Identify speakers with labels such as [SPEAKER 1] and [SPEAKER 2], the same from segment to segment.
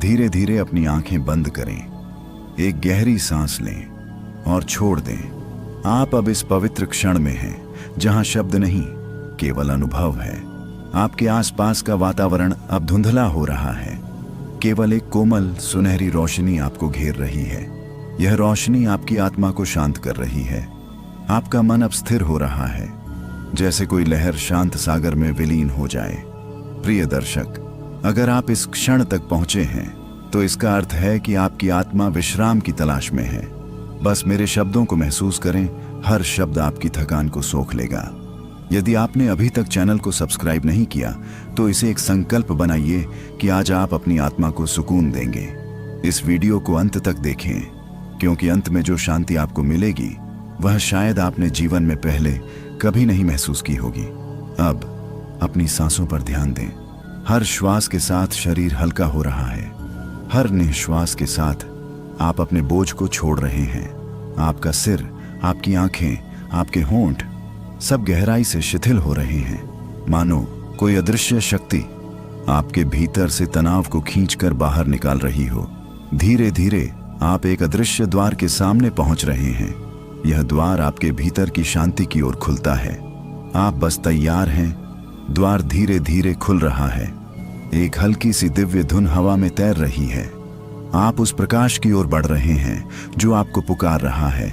[SPEAKER 1] धीरे धीरे अपनी आंखें बंद करें, एक गहरी सांस लें और छोड़ दें। आप अब इस पवित्र क्षण में हैं जहां शब्द नहीं, केवल अनुभव है। आपके आसपास का वातावरण अब धुंधला हो रहा है। केवल एक कोमल सुनहरी रोशनी आपको घेर रही है। यह रोशनी आपकी आत्मा को शांत कर रही है। आपका मन अब स्थिर हो रहा है, जैसे कोई लहर शांत सागर में विलीन हो जाए। प्रिय दर्शक, अगर आप इस क्षण तक पहुंचे हैं तो इसका अर्थ है कि आपकी आत्मा विश्राम की तलाश में है। बस मेरे शब्दों को महसूस करें, हर शब्द आपकी थकान को सोख लेगा। यदि आपने अभी तक चैनल को सब्सक्राइब नहीं किया तो इसे एक संकल्प बनाइए कि आज आप अपनी आत्मा को सुकून देंगे। इस वीडियो को अंत तक देखें, क्योंकि अंत में जो शांति आपको मिलेगी वह शायद आपने जीवन में पहले कभी नहीं महसूस की होगी। अब अपनी सांसों पर ध्यान दें। हर श्वास के साथ शरीर हल्का हो रहा है। हर निश्वास के साथ आप अपने बोझ को छोड़ रहे हैं। आपका सिर, आपकी आंखें, आपके होंठ सब गहराई से शिथिल हो रहे हैं, मानो कोई अदृश्य शक्ति आपके भीतर से तनाव को खींचकर बाहर निकाल रही हो। धीरे धीरे आप एक अदृश्य द्वार के सामने पहुंच रहे हैं। यह द्वार आपके भीतर की शांति की ओर खुलता है। आप बस तैयार हैं। द्वार धीरे धीरे खुल रहा है। एक हल्की सी दिव्य धुन हवा में तैर रही है। आप उस प्रकाश की ओर बढ़ रहे हैं जो आपको पुकार रहा है।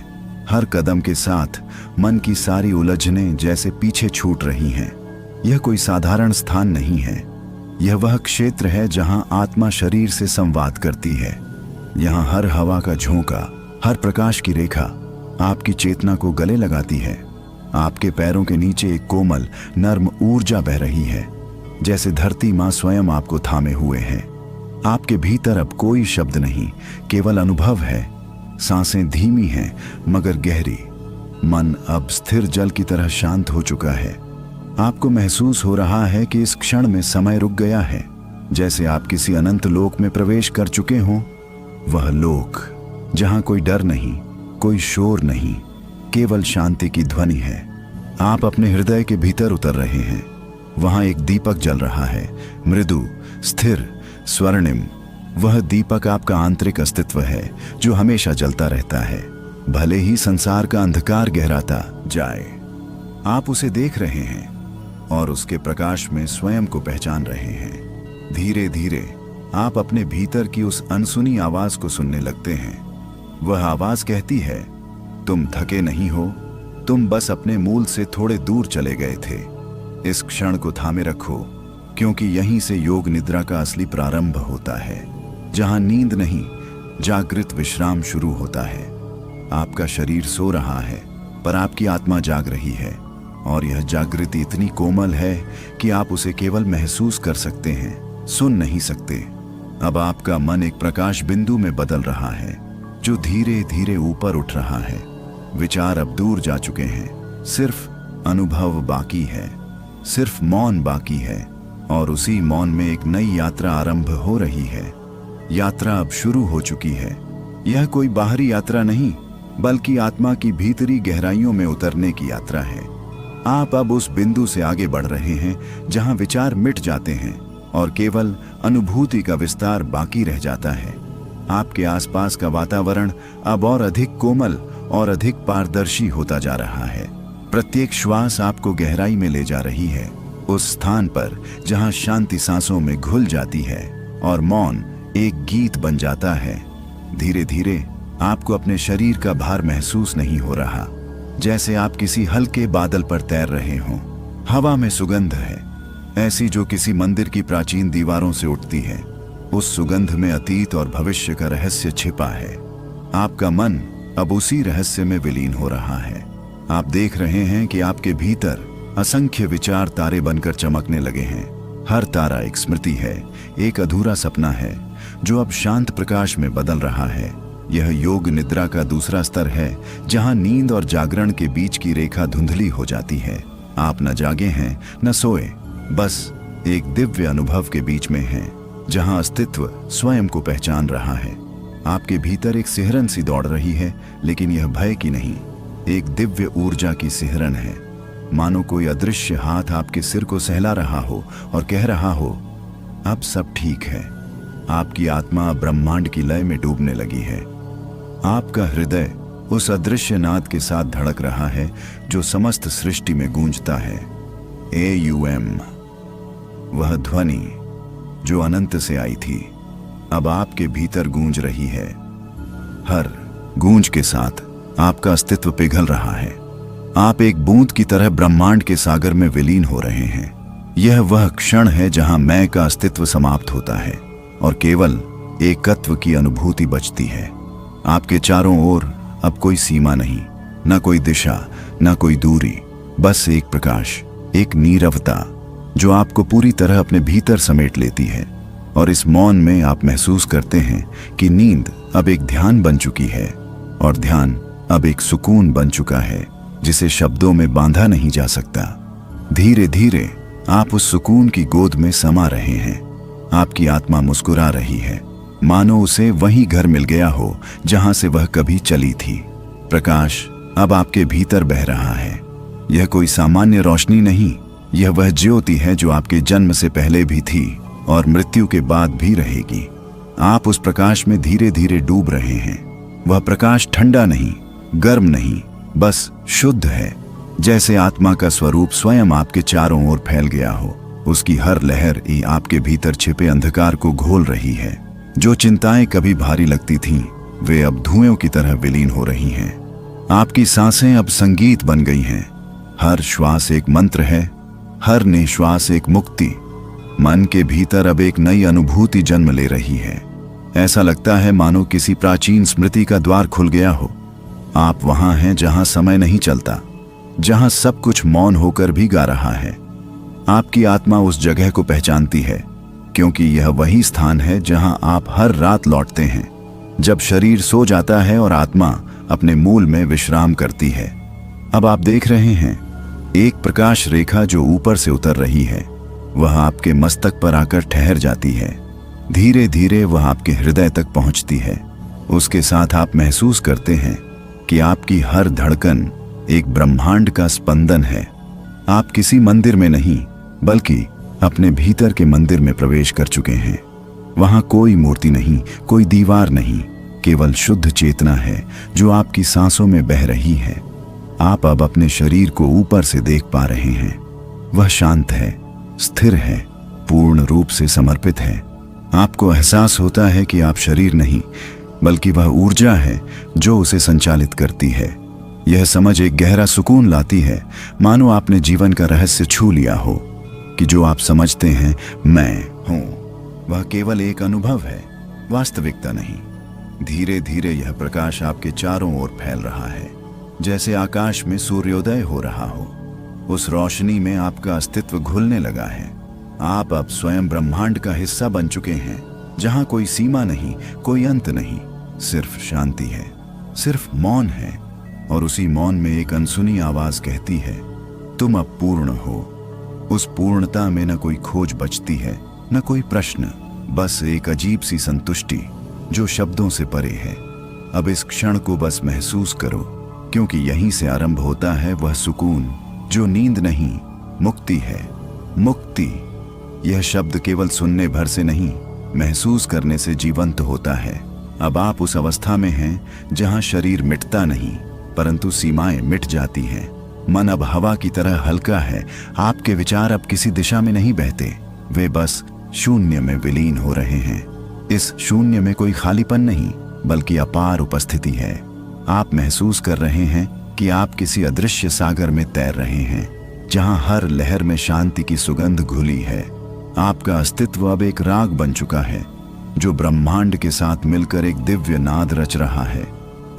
[SPEAKER 1] हर कदम के साथ मन की सारी उलझनें जैसे पीछे छूट रही हैं। यह कोई साधारण स्थान नहीं है। यह वह क्षेत्र है जहां आत्मा शरीर से संवाद करती है। यहां हर हवा का झोंका, हर प्रकाश की रेखा आपकी चेतना को गले लगाती है। आपके पैरों के नीचे एक कोमल नर्म ऊर्जा बह रही है, जैसे धरती माँ स्वयं आपको थामे हुए है। आपके भीतर अब कोई शब्द नहीं, केवल अनुभव है। सांसें धीमी हैं मगर गहरी। मन अब स्थिर जल की तरह शांत हो चुका है। आपको महसूस हो रहा है कि इस क्षण में समय रुक गया है, जैसे आप किसी अनंत लोक में प्रवेश कर चुके हों। वह लोक जहां कोई डर नहीं, कोई शोर नहीं, केवल शांति की ध्वनि है। आप अपने हृदय के भीतर उतर रहे हैं। वहां एक दीपक जल रहा है, मृदु, स्थिर, स्वर्णिम। वह दीपक आपका आंतरिक अस्तित्व है जो हमेशा जलता रहता है, भले ही संसार का अंधकार गहराता जाए। आप उसे देख रहे हैं और उसके प्रकाश में स्वयं को पहचान रहे हैं। धीरे धीरे आप अपने भीतर की उस अनसुनी आवाज को सुनने लगते हैं। वह आवाज कहती है, तुम थके नहीं हो, तुम बस अपने मूल से थोड़े दूर चले गए थे। इस क्षण को थामे रखो, क्योंकि यहीं से योग निद्रा का असली प्रारंभ होता है, जहां नींद नहीं, जागृत विश्राम शुरू होता है। आपका शरीर सो रहा है पर आपकी आत्मा जाग रही है, और यह जागृति इतनी कोमल है कि आप उसे केवल महसूस कर सकते हैं, सुन नहीं सकते। अब आपका मन एक प्रकाश बिंदु में बदल रहा है जो धीरे धीरे ऊपर उठ रहा है। विचार अब दूर जा चुके हैं, सिर्फ अनुभव बाकी है, सिर्फ मौन बाकी है, और उसी मौन में एक नई यात्रा आरंभ हो रही है। यात्रा अब शुरू हो चुकी है। यह कोई बाहरी यात्रा नहीं, बल्कि आत्मा की भीतरी गहराइयों में उतरने की यात्रा है। आप अब उस बिंदु से आगे बढ़ रहे हैं जहां विचार मिट जाते हैं और केवल अनुभूति का विस्तार बाकी रह जाता है। आपके आसपास का वातावरण अब और अधिक कोमल और अधिक पारदर्शी होता जा रहा है। प्रत्येक श्वास आपको गहराई में ले जा रही है, उस स्थान पर जहां शांति सांसों में घुल जाती है और मौन एक गीत बन जाता है। धीरे धीरे आपको अपने शरीर का भार महसूस नहीं हो रहा, जैसे आप किसी हल्के बादल पर तैर रहे हों। हवा में सुगंध है, ऐसी जो किसी मंदिर की प्राचीन दीवारों से उठती है। उस सुगंध में अतीत और भविष्य का रहस्य छिपा है। आपका मन अब उसी रहस्य में विलीन हो रहा है। आप देख रहे हैं कि आपके भीतर असंख्य विचार तारे बनकर चमकने लगे हैं। हर तारा एक स्मृति है, एक अधूरा सपना है जो अब शांत प्रकाश में बदल रहा है। यह योग निद्रा का दूसरा स्तर है, जहां नींद और जागरण के बीच की रेखा धुंधली हो जाती है। आप न जागे हैं न सोए, बस एक दिव्य अनुभव के बीच में हैं, जहां अस्तित्व स्वयं को पहचान रहा है। आपके भीतर एक सिहरन सी दौड़ रही है, लेकिन यह भय की नहीं, एक दिव्य ऊर्जा की सिहरन है। मानो कोई अदृश्य हाथ आपके सिर को सहला रहा हो और कह रहा हो, अब सब ठीक है। आपकी आत्मा ब्रह्मांड की लय में डूबने लगी है। आपका हृदय उस अदृश्य नाद के साथ धड़क रहा है जो समस्त सृष्टि में गूंजता है। AUM, वह ध्वनि जो अनंत से आई थी अब आपके भीतर गूंज रही है। हर गूंज के साथ आपका अस्तित्व पिघल रहा है। आप एक बूंद की तरह ब्रह्मांड के सागर में विलीन हो रहे हैं। यह वह क्षण है जहां मैं का अस्तित्व समाप्त होता है और केवल एकत्व की अनुभूति बचती है। आपके चारों ओर अब कोई सीमा नहीं, न कोई दिशा, न कोई दूरी, बस एक प्रकाश, एक नीरवता जो आपको पूरी तरह अपने भीतर समेट लेती है। और इस मौन में आप महसूस करते हैं कि नींद अब एक ध्यान बन चुकी है और ध्यान अब एक सुकून बन चुका है जिसे शब्दों में बांधा नहीं जा सकता। धीरे धीरे आप उस सुकून की गोद में समा रहे हैं। आपकी आत्मा मुस्कुरा रही है, मानो उसे वही घर मिल गया हो जहां से वह कभी चली थी। प्रकाश अब आपके भीतर बह रहा है। यह कोई सामान्य रोशनी नहीं, यह वह ज्योति है जो आपके जन्म से पहले भी थी और मृत्यु के बाद भी रहेगी। आप उस प्रकाश में धीरे धीरे डूब रहे हैं। वह प्रकाश ठंडा नहीं, गर्म नहीं, बस शुद्ध है, जैसे आत्मा का स्वरूप स्वयं आपके चारों ओर फैल गया हो। उसकी हर लहर ही आपके भीतर छिपे अंधकार को घोल रही है। जो चिंताएं कभी भारी लगती थीं, वे अब धुएं की तरह विलीन हो रही हैं। आपकी सांसें अब संगीत बन गई हैं। हर श्वास एक मंत्र है, हर निश्वास एक मुक्ति। मन के भीतर अब एक नई अनुभूति जन्म ले रही है। ऐसा लगता है मानो किसी प्राचीन स्मृति का द्वार खुल गया हो। आप वहां हैं जहां समय नहीं चलता, जहां सब कुछ मौन होकर भी गा रहा है। आपकी आत्मा उस जगह को पहचानती है, क्योंकि यह वही स्थान है जहां आप हर रात लौटते हैं, जब शरीर सो जाता है और आत्मा अपने मूल में विश्राम करती है। अब आप देख रहे हैं एक प्रकाश रेखा जो ऊपर से उतर रही है, वह आपके मस्तक पर आकर ठहर जाती है। धीरे धीरे वह आपके हृदय तक पहुंचती है। उसके साथ आप महसूस करते हैं कि आपकी हर धड़कन एक ब्रह्मांड का स्पंदन है। आप किसी मंदिर में नहीं, बल्कि अपने भीतर के मंदिर में प्रवेश कर चुके हैं। वहां कोई मूर्ति नहीं, कोई दीवार नहीं, केवल शुद्ध चेतना है जो आपकी सांसों में बह रही है। आप अब अपने शरीर को ऊपर से देख पा रहे हैं। वह शांत है, स्थिर है, पूर्ण रूप से समर्पित है। आपको एहसास होता है कि आप शरीर नहीं, बल्कि वह ऊर्जा है जो उसे संचालित करती है। यह समझ एक गहरा सुकून लाती है, मानो आपने जीवन का रहस्य छू लिया हो कि जो आप समझते हैं मैं हूं, वह केवल एक अनुभव है, वास्तविकता नहीं। धीरे धीरे यह प्रकाश आपके चारों ओर फैल रहा है, जैसे आकाश में सूर्योदय हो रहा हो। उस रोशनी में आपका अस्तित्व घुलने लगा है। आप अब स्वयं ब्रह्मांड का हिस्सा बन चुके हैं, जहां कोई सीमा नहीं, कोई अंत नहीं, सिर्फ शांति है, सिर्फ मौन है। और उसी मौन में एक अनसुनी आवाज कहती है, तुम अब पूर्ण हो। उस पूर्णता में न कोई खोज बचती है, न कोई प्रश्न, बस एक अजीब सी संतुष्टि जो शब्दों से परे है। अब इस क्षण को बस महसूस करो, क्योंकि यहीं से आरंभ होता है वह सुकून जो नींद नहीं, मुक्ति है। मुक्ति, यह शब्द केवल सुनने भर से नहीं, महसूस करने से जीवंत होता है। अब आप उस अवस्था में हैं जहां शरीर मिटता नहीं, परंतु सीमाएं मिट जाती हैं। मन अब हवा की तरह हल्का है। आपके विचार अब किसी दिशा में नहीं बहते, वे बस शून्य में विलीन हो रहे हैं। इस शून्य में कोई खालीपन नहीं, बल्कि अपार उपस्थिति है। आप महसूस कर रहे हैं कि आप किसी अदृश्य सागर में तैर रहे हैं, जहां हर लहर में शांति की सुगंध घुली है। आपका अस्तित्व अब एक राग बन चुका है, जो ब्रह्मांड के साथ मिलकर एक दिव्य नाद रच रहा है।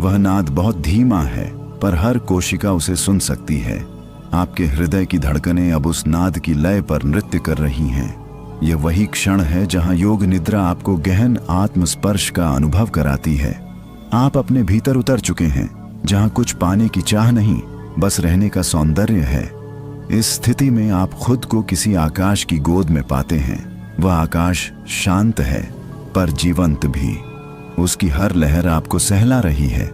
[SPEAKER 1] वह नाद बहुत धीमा है, पर हर कोशिका उसे सुन सकती है। आपके हृदय की धड़कनें अब उस नाद की लय पर नृत्य कर रही हैं। यह वही क्षण है जहां योग निद्रा आपको गहन आत्मस्पर्श का अनुभव कराती है। आप अपने भीतर उतर चुके हैं, जहां कुछ पाने की चाह नहीं, बस रहने का सौंदर्य है। इस स्थिति में आप खुद को किसी आकाश की गोद में पाते हैं। वह आकाश शांत है, पर जीवंत भी। उसकी हर लहर आपको सहला रही है।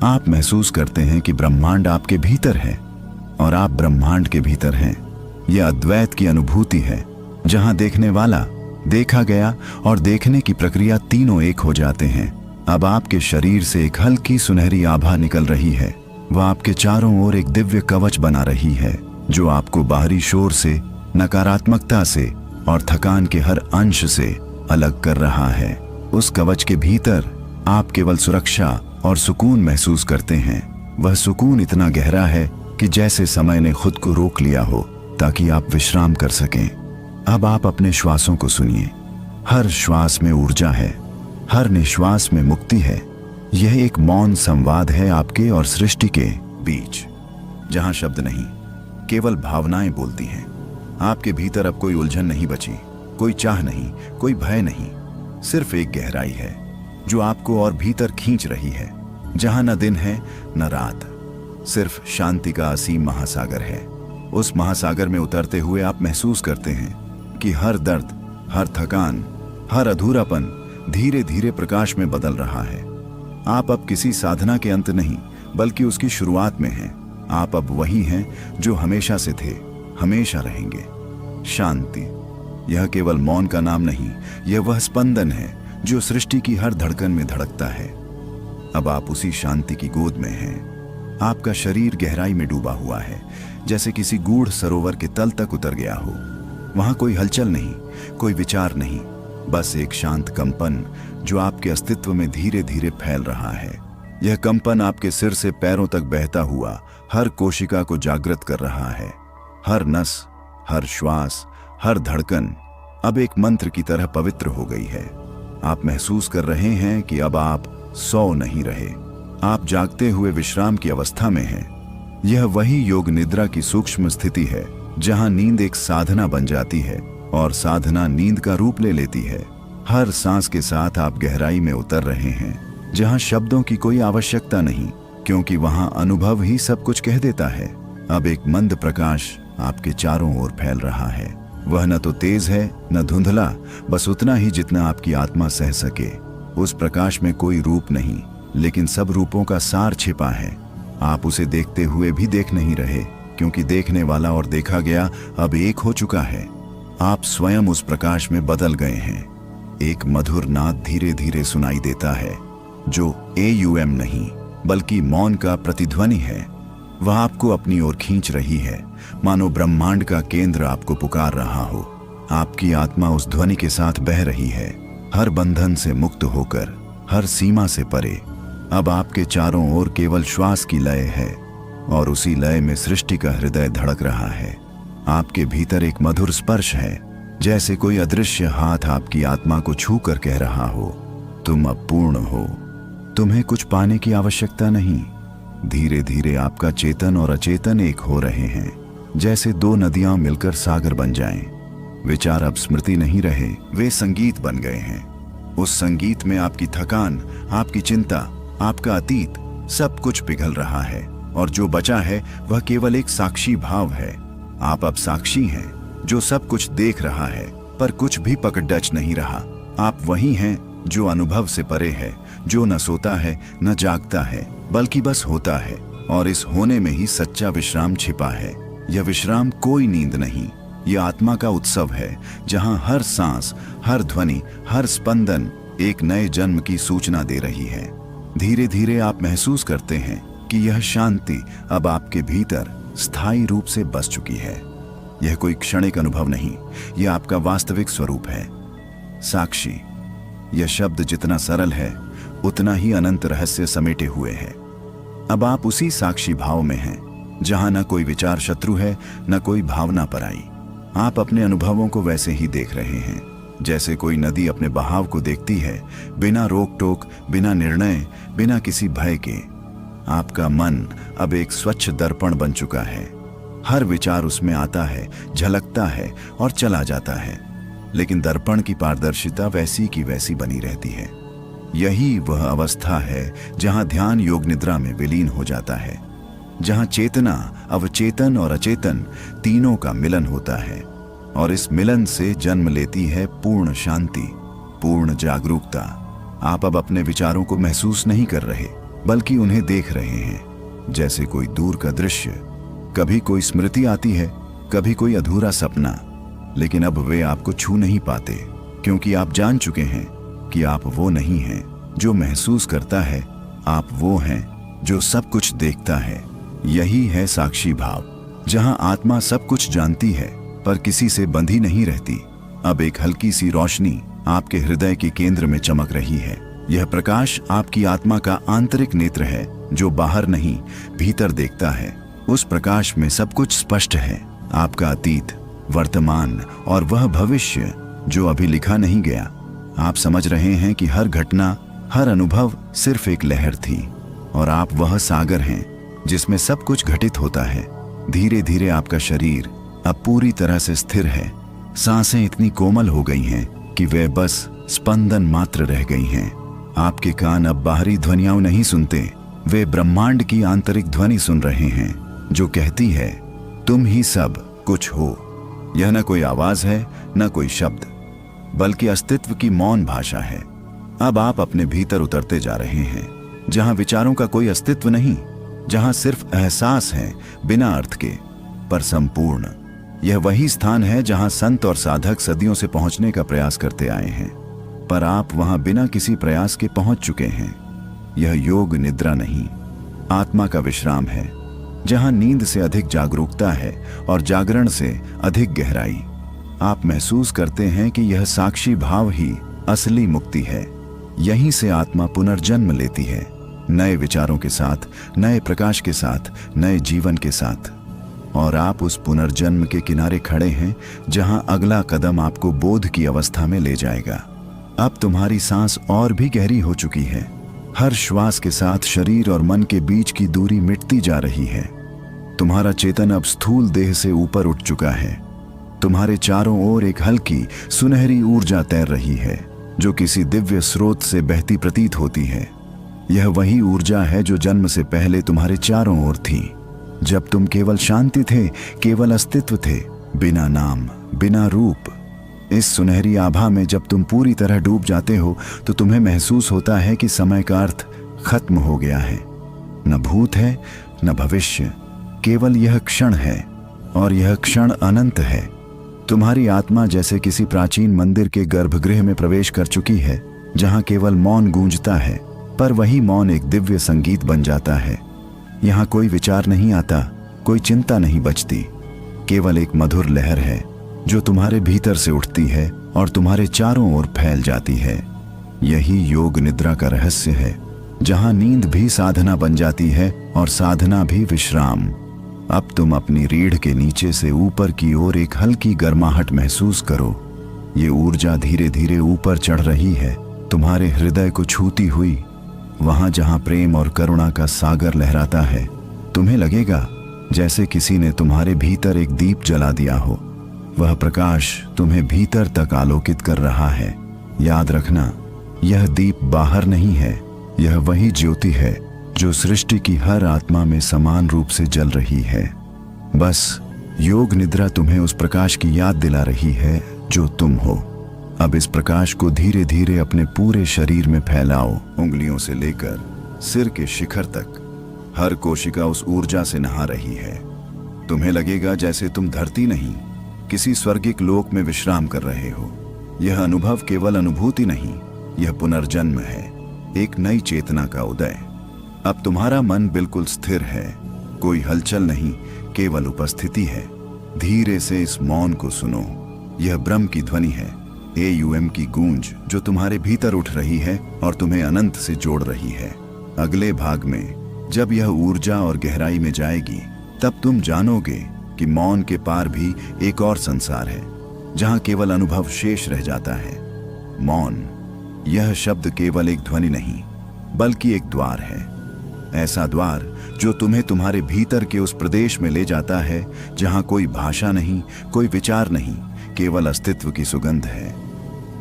[SPEAKER 1] आप महसूस करते हैं कि ब्रह्मांड आपके भीतर है और आप ब्रह्मांड के भीतर हैं। यह अद्वैत की अनुभूति है, जहां देखने वाला देखा गया और देखने की प्रक्रिया तीनों एक हो जाते हैं। अब आपके शरीर से एक हल्की सुनहरी आभा निकल रही है। वह आपके चारों ओर एक दिव्य कवच बना रही है, जो आपको बाहरी शोर से, नकारात्मकता से और थकान के हर अंश से अलग कर रहा है। उस कवच के भीतर आप केवल सुरक्षा और सुकून महसूस करते हैं। वह सुकून इतना गहरा है कि जैसे समय ने खुद को रोक लिया हो ताकि आप विश्राम कर सकें। अब आप अपने श्वासों को सुनिए। हर श्वास में ऊर्जा है, हर निश्वास में मुक्ति है। यह एक मौन संवाद है आपके और सृष्टि के बीच, जहां शब्द नहीं, केवल भावनाएं बोलती हैं। आपके भीतर अब कोई उलझन नहीं बची, कोई चाह नहीं, कोई भय नहीं। सिर्फ एक गहराई है जो आपको और भीतर खींच रही है, जहां न दिन है न रात, सिर्फ शांति का असीम महासागर है। उस महासागर में उतरते हुए आप महसूस करते हैं कि हर दर्द, हर थकान, हर अधूरापन धीरे धीरे प्रकाश में बदल रहा है। आप अब किसी साधना के अंत नहीं, बल्कि उसकी शुरुआत में हैं। आप अब वही हैं जो हमेशा से थे, हमेशा रहेंगे। शांति, यह केवल मौन का नाम नहीं, यह वह स्पंदन है जो सृष्टि की हर धड़कन में धड़कता है। अब आप उसी शांति की गोद में हैं। आपका शरीर गहराई में डूबा हुआ है, जैसे किसी गूढ़ सरोवर के तल तक उतर गया हो। वहां कोई हलचल नहीं, कोई विचार नहीं, बस एक शांत कंपन जो आपके अस्तित्व में धीरे धीरे फैल रहा है। यह कंपन आपके सिर से पैरों तक बहता हुआ हर कोशिका को जागृत कर रहा है। हर नस, हर श्वास, हर धड़कन अब एक मंत्र की तरह पवित्र हो गई है। आप महसूस कर रहे हैं कि अब आप सो नहीं रहे, आप जागते हुए विश्राम की अवस्था में हैं। यह वही योग निद्रा की सूक्ष्म स्थिति है, जहां नींद एक साधना बन जाती है और साधना नींद का रूप ले लेती है। हर सांस के साथ आप गहराई में उतर रहे हैं, जहां शब्दों की कोई आवश्यकता नहीं, क्योंकि वहां अनुभव ही सब कुछ कह देता है। अब एक मंद प्रकाश आपके चारों ओर फैल रहा है। वह न तो तेज है न धुंधला, बस उतना ही जितना आपकी आत्मा सह सके। उस प्रकाश में कोई रूप नहीं, लेकिन सब रूपों का सार छिपा है। आप उसे देखते हुए भी देख नहीं रहे, क्योंकि देखने वाला और देखा गया अब एक हो चुका है। आप स्वयं उस प्रकाश में बदल गए हैं। एक मधुर नाद धीरे धीरे सुनाई देता है, जो AUM नहीं बल्कि मौन का प्रतिध्वनि है। वह आपको अपनी ओर खींच रही है, मानो ब्रह्मांड का केंद्र आपको पुकार रहा हो। आपकी आत्मा उस ध्वनि के साथ बह रही है, हर बंधन से मुक्त होकर, हर सीमा से परे। अब आपके चारों ओर केवल श्वास की लय है, और उसी लय में सृष्टि का हृदय धड़क रहा है। आपके भीतर एक मधुर स्पर्श है, जैसे कोई अदृश्य हाथ आपकी आत्मा को छू कर कह रहा हो, तुम अब पूर्ण हो, तुम्हें कुछ पाने की आवश्यकता नहीं। धीरे धीरे आपका चेतन और अचेतन एक हो रहे हैं, जैसे दो नदियां मिलकर सागर बन जाएं। विचार अब स्मृति नहीं रहे, वे संगीत बन गए हैं। उस संगीत में आपकी थकान, आपकी चिंता, आपका अतीत, सब कुछ पिघल रहा है, और जो बचा है वह केवल एक साक्षी भाव है। आप अब साक्षी हैं, जो सब कुछ देख रहा है, पर कुछ भी पकड़ डच नहीं रहा। आप वही हैं जो अनुभव से परे है, जो न सोता है न जागता है, बल्कि बस होता है। और इस होने में ही सच्चा विश्राम छिपा है। यह विश्राम कोई नींद नहीं, यह आत्मा का उत्सव है, जहां हर सांस, हर ध्वनि, हर स्पंदन एक नए जन्म की सूचना दे रही है। धीरे धीरे आप महसूस करते हैं कि यह शांति अब आपके भीतर स्थायी रूप से बस चुकी है। यह कोई क्षणिक अनुभव नहीं, यह आपका वास्तविक स्वरूप है। साक्षी, यह शब्द जितना सरल है, उतना ही अनंत रहस्य समेटे हुए है। अब आप उसी साक्षी भाव में हैं, जहां न कोई विचार शत्रु है, न कोई भावना पराई। आप अपने अनुभवों को वैसे ही देख रहे हैं, जैसे कोई नदी अपने बहाव को देखती है, बिना रोक टोक, बिना निर्णय, बिना किसी भय के। आपका मन अब एक स्वच्छ दर्पण बन चुका है। हर विचार उसमें आता है, झलकता है और चला जाता है, लेकिन दर्पण की पारदर्शिता वैसी की वैसी बनी रहती है। यही वह अवस्था है जहां ध्यान योग निद्रा में विलीन हो जाता है, जहां चेतना, अवचेतन और अचेतन तीनों का मिलन होता है, और इस मिलन से जन्म लेती है पूर्ण शांति, पूर्ण जागरूकता। आप अब अपने विचारों को महसूस नहीं कर रहे, बल्कि उन्हें देख रहे हैं, जैसे कोई दूर का दृश्य। कभी कोई स्मृति आती है, कभी कोई अधूरा सपना, लेकिन अब वे आपको छू नहीं पाते, क्योंकि आप जान चुके हैं कि आप वो नहीं हैं जो महसूस करता है, आप वो हैं जो सब कुछ देखता है। यही है साक्षी भाव, जहां आत्मा सब कुछ जानती है पर किसी से बंधी नहीं रहती। अब एक हल्की सी रोशनी आपके हृदय के केंद्र में चमक रही है। यह प्रकाश आपकी आत्मा का आंतरिक नेत्र है जो बाहर नहीं भीतर देखता है। उस प्रकाश में सब कुछ स्पष्ट है, आपका अतीत, वर्तमान और वह भविष्य जो अभी लिखा नहीं गया। आप समझ रहे हैं कि हर घटना, हर अनुभव सिर्फ एक लहर थी और आप वह सागर हैं जिसमें सब कुछ घटित होता है। धीरे धीरे आपका शरीर अब पूरी तरह से स्थिर है। सांसें इतनी कोमल हो गई हैं कि वे बस स्पंदन मात्र रह गई हैं। आपके कान अब बाहरी ध्वनियां नहीं सुनते, वे ब्रह्मांड की आंतरिक ध्वनि सुन रहे हैं जो कहती है, तुम ही सब कुछ हो। यह न कोई आवाज है, न कोई शब्द, बल्कि अस्तित्व की मौन भाषा है। अब आप अपने भीतर उतरते जा रहे हैं, जहां विचारों का कोई अस्तित्व नहीं, जहां सिर्फ एहसास है बिना अर्थ के, पर संपूर्ण। यह वही स्थान है जहां संत और साधक सदियों से पहुंचने का प्रयास करते आए हैं, पर आप वहां बिना किसी प्रयास के पहुंच चुके हैं। यह योग निद्रा नहीं, आत्मा का विश्राम है, जहां नींद से अधिक जागरूकता है और जागरण से अधिक गहराई। आप महसूस करते हैं कि यह साक्षी भाव ही असली मुक्ति है। यहीं से आत्मा पुनर्जन्म लेती है, नए विचारों के साथ, नए प्रकाश के साथ, नए जीवन के साथ। और आप उस पुनर्जन्म के किनारे खड़े हैं जहां अगला कदम आपको बोध की अवस्था में ले जाएगा। अब तुम्हारी सांस और भी गहरी हो चुकी है। हर श्वास के साथ शरीर और मन के बीच की दूरी मिटती जा रही है। तुम्हारा चेतन अब स्थूल देह से ऊपर उठ चुका है। तुम्हारे चारों ओर एक हल्की सुनहरी ऊर्जा तैर रही है जो किसी दिव्य स्रोत से बहती प्रतीत होती है। यह वही ऊर्जा है जो जन्म से पहले तुम्हारे चारों ओर थी, जब तुम केवल शांति थे, केवल अस्तित्व थे, बिना नाम, बिना रूप। इस सुनहरी आभा में जब तुम पूरी तरह डूब जाते हो तो तुम्हें महसूस होता है कि समय का अर्थ खत्म हो गया है। न भूत है, न भविष्य, केवल यह क्षण है, और यह क्षण अनंत है। तुम्हारी आत्मा जैसे किसी प्राचीन मंदिर के गर्भगृह में प्रवेश कर चुकी है, जहां केवल मौन गूंजता है, पर वही मौन एक दिव्य संगीत बन जाता है। यहाँ कोई विचार नहीं आता, कोई चिंता नहीं बचती, केवल एक मधुर लहर है जो तुम्हारे भीतर से उठती है और तुम्हारे चारों ओर फैल जाती है। यही योग निद्रा का रहस्य है, जहां नींद भी साधना बन जाती है और साधना भी विश्राम। अब तुम अपनी रीढ़ के नीचे से ऊपर की ओर एक हल्की गर्माहट महसूस करो। ये ऊर्जा धीरे धीरे ऊपर चढ़ रही है, तुम्हारे हृदय को छूती हुई। वहां जहां प्रेम और करुणा का सागर लहराता है, तुम्हें लगेगा जैसे किसी ने तुम्हारे भीतर एक दीप जला दिया हो। वह प्रकाश तुम्हें भीतर तक आलोकित कर रहा है। याद रखना, यह दीप बाहर नहीं है, यह वही ज्योति है जो सृष्टि की हर आत्मा में समान रूप से जल रही है। बस योग निद्रा तुम्हें उस प्रकाश की याद दिला रही है जो तुम हो। अब इस प्रकाश को धीरे धीरे अपने पूरे शरीर में फैलाओ, उंगलियों से लेकर सिर के शिखर तक। हर कोशिका उस ऊर्जा से नहा रही है। तुम्हें लगेगा जैसे तुम धरती नहीं, किसी स्वर्गिक लोक में विश्राम कर रहे हो। यह अनुभव केवल अनुभूति नहीं, यह पुनर्जन्म है, एक नई चेतना का उदय। अब तुम्हारा मन बिल्कुल स्थिर है, कोई हलचल नहीं, केवल उपस्थिति है। धीरे से इस मौन को सुनो। यह ब्रह्म की ध्वनि है, AUM की गूंज जो तुम्हारे भीतर उठ रही है और तुम्हें अनंत से जोड़ रही है। अगले भाग में जब यह ऊर्जा और गहराई में जाएगी, तब तुम जानोगे कि मौन के पार भी एक और संसार है, जहां केवल अनुभव शेष रह जाता है। मौन, यह शब्द केवल एक ध्वनि नहीं, बल्कि एक द्वार है। ऐसा द्वार जो तुम्हें तुम्हारे भीतर के उस प्रदेश में ले जाता है जहां कोई भाषा नहीं, कोई विचार नहीं, केवल अस्तित्व की सुगंध है।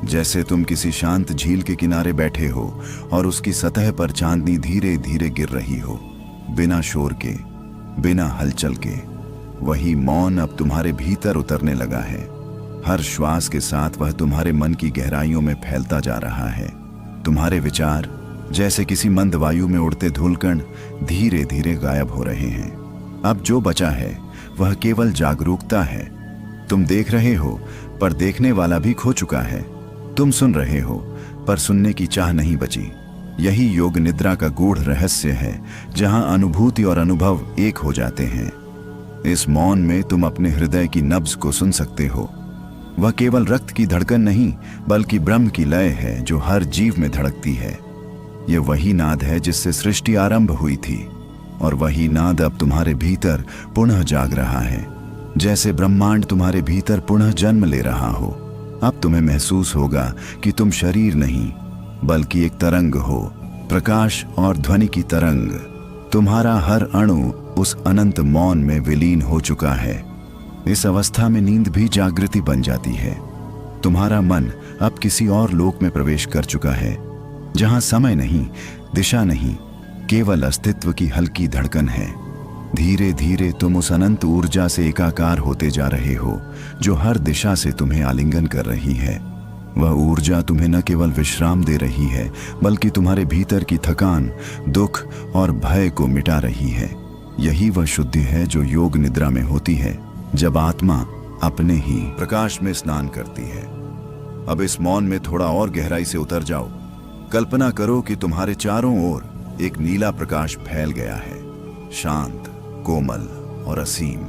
[SPEAKER 1] जैसे तुम किसी शांत झील के किनारे बैठे हो और उसकी सतह पर चांदनी धीरे धीरे गिर रही हो, बिना शोर के, बिना हलचल के। वही मौन अब तुम्हारे भीतर उतरने लगा है। हर श्वास के साथ वह तुम्हारे मन की गहराइयों में फैलता जा रहा है। तुम्हारे विचार जैसे किसी मंद वायु में उड़ते धूलकण धीरे धीरे गायब हो रहे हैं। अब जो बचा है वह केवल जागरूकता है। तुम देख रहे हो, पर देखने वाला भी खो चुका है। तुम सुन रहे हो, पर सुनने की चाह नहीं बची। यही योग निद्रा का गूढ़ रहस्य है, जहां अनुभूति और अनुभव एक हो जाते हैं। इस मौन में तुम अपने हृदय की नब्ज को सुन सकते हो। वह केवल रक्त की धड़कन नहीं, बल्कि ब्रह्म की लय है जो हर जीव में धड़कती है। यह वही नाद है जिससे सृष्टि आरंभ हुई थी, और वही नाद अब तुम्हारे भीतर पुनः जाग रहा है, जैसे ब्रह्मांड तुम्हारे भीतर पुनः जन्म ले रहा हो। अब तुम्हें महसूस होगा कि तुम शरीर नहीं, बल्कि एक तरंग हो, प्रकाश और ध्वनि की तरंग। तुम्हारा हर अणु उस अनंत मौन में विलीन हो चुका है। इस अवस्था में नींद भी जागृति बन जाती है। तुम्हारा मन अब किसी और लोक में प्रवेश कर चुका है, जहां समय नहीं, दिशा नहीं, केवल अस्तित्व की हल्की धड़कन है। धीरे धीरे तुम उस अनंत ऊर्जा से एकाकार होते जा रहे हो, जो हर दिशा से तुम्हें आलिंगन कर रही है। वह ऊर्जा तुम्हें न केवल विश्राम दे रही है, बल्कि तुम्हारे भीतर की थकान, दुख और भय को मिटा रही है। यही वह शुद्धि है जो योग निद्रा में होती है, जब आत्मा अपने ही प्रकाश में स्नान करती है। अब इस मौन में थोड़ा और गहराई से उतर जाओ। कल्पना करो कि तुम्हारे चारों ओर एक नीला प्रकाश फैल गया है, शांत, कोमल और असीम।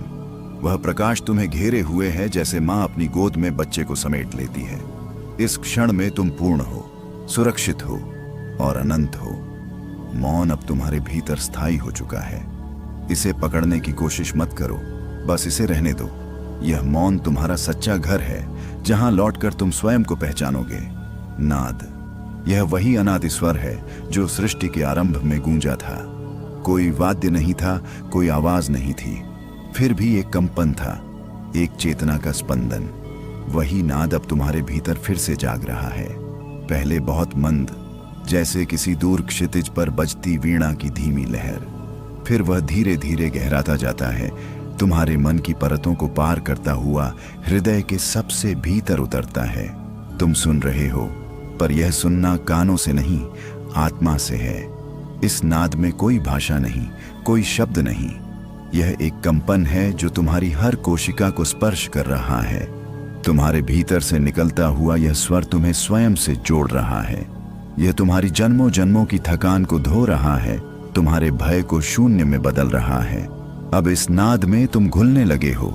[SPEAKER 1] वह प्रकाश तुम्हें घेरे हुए है, जैसे मां अपनी गोद में बच्चे को समेट लेती है। इस क्षण में तुम पूर्ण हो, सुरक्षित हो और अनंत हो। मौन अब तुम्हारे भीतर स्थायी हो चुका है। इसे पकड़ने की कोशिश मत करो, बस इसे रहने दो। यह मौन तुम्हारा सच्चा घर है, जहां लौटकर तुम स्वयं को पहचानोगे। नाद, यह वही अनादि स्वर है जो सृष्टि के आरंभ में गूंजा था। कोई वाद्य नहीं था, कोई आवाज नहीं थी, फिर भी एक कंपन था, एक चेतना का स्पंदन। वही नाद अब तुम्हारे भीतर फिर से जाग रहा है। पहले बहुत मंद, जैसे किसी दूर क्षितिज पर बजती वीणा की धीमी लहर। फिर वह धीरे धीरे गहराता जाता है, तुम्हारे मन की परतों को पार करता हुआ हृदय के सबसे भीतर उतरता है। तुम सुन रहे हो, पर यह सुनना कानों से नहीं, आत्मा से है। इस नाद में कोई भाषा नहीं, कोई शब्द नहीं। यह एक कंपन है जो तुम्हारी हर कोशिका को स्पर्श कर रहा है। तुम्हारे भीतर से निकलता हुआ यह स्वर तुम्हें स्वयं से जोड़ रहा है। यह तुम्हारी जन्मों जन्मों की थकान को धो रहा है, तुम्हारे भय को शून्य में बदल रहा है। अब इस नाद में तुम घुलने लगे हो।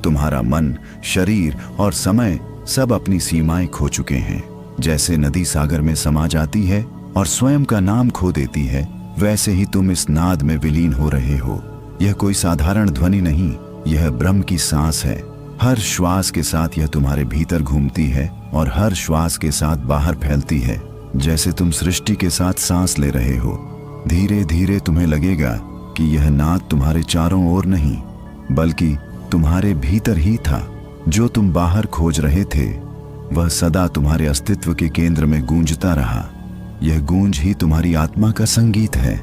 [SPEAKER 1] तुम्हारा मन, शरीर और समय सब अपनी सीमाएं खो चुके हैं। जैसे नदी सागर में समा जाती है और स्वयं का नाम खो देती है, वैसे ही तुम इस नाद में विलीन हो रहे हो। यह कोई साधारण ध्वनि नहीं, यह ब्रह्म की सांस है। हर श्वास के साथ यह तुम्हारे भीतर घूमती है और हर श्वास के साथ बाहर फैलती है। जैसे तुम सृष्टि के साथ सांस ले रहे हो, धीरे धीरे तुम्हें लगेगा कि यह नाद तुम्हारे चारों ओर नहीं, बल्कि तुम्हारे भीतर ही था। जो तुम बाहर खोज रहे थे, वह सदा तुम्हारे अस्तित्व के केंद्र में गूंजता रहा। यह गूंज ही तुम्हारी आत्मा का संगीत है।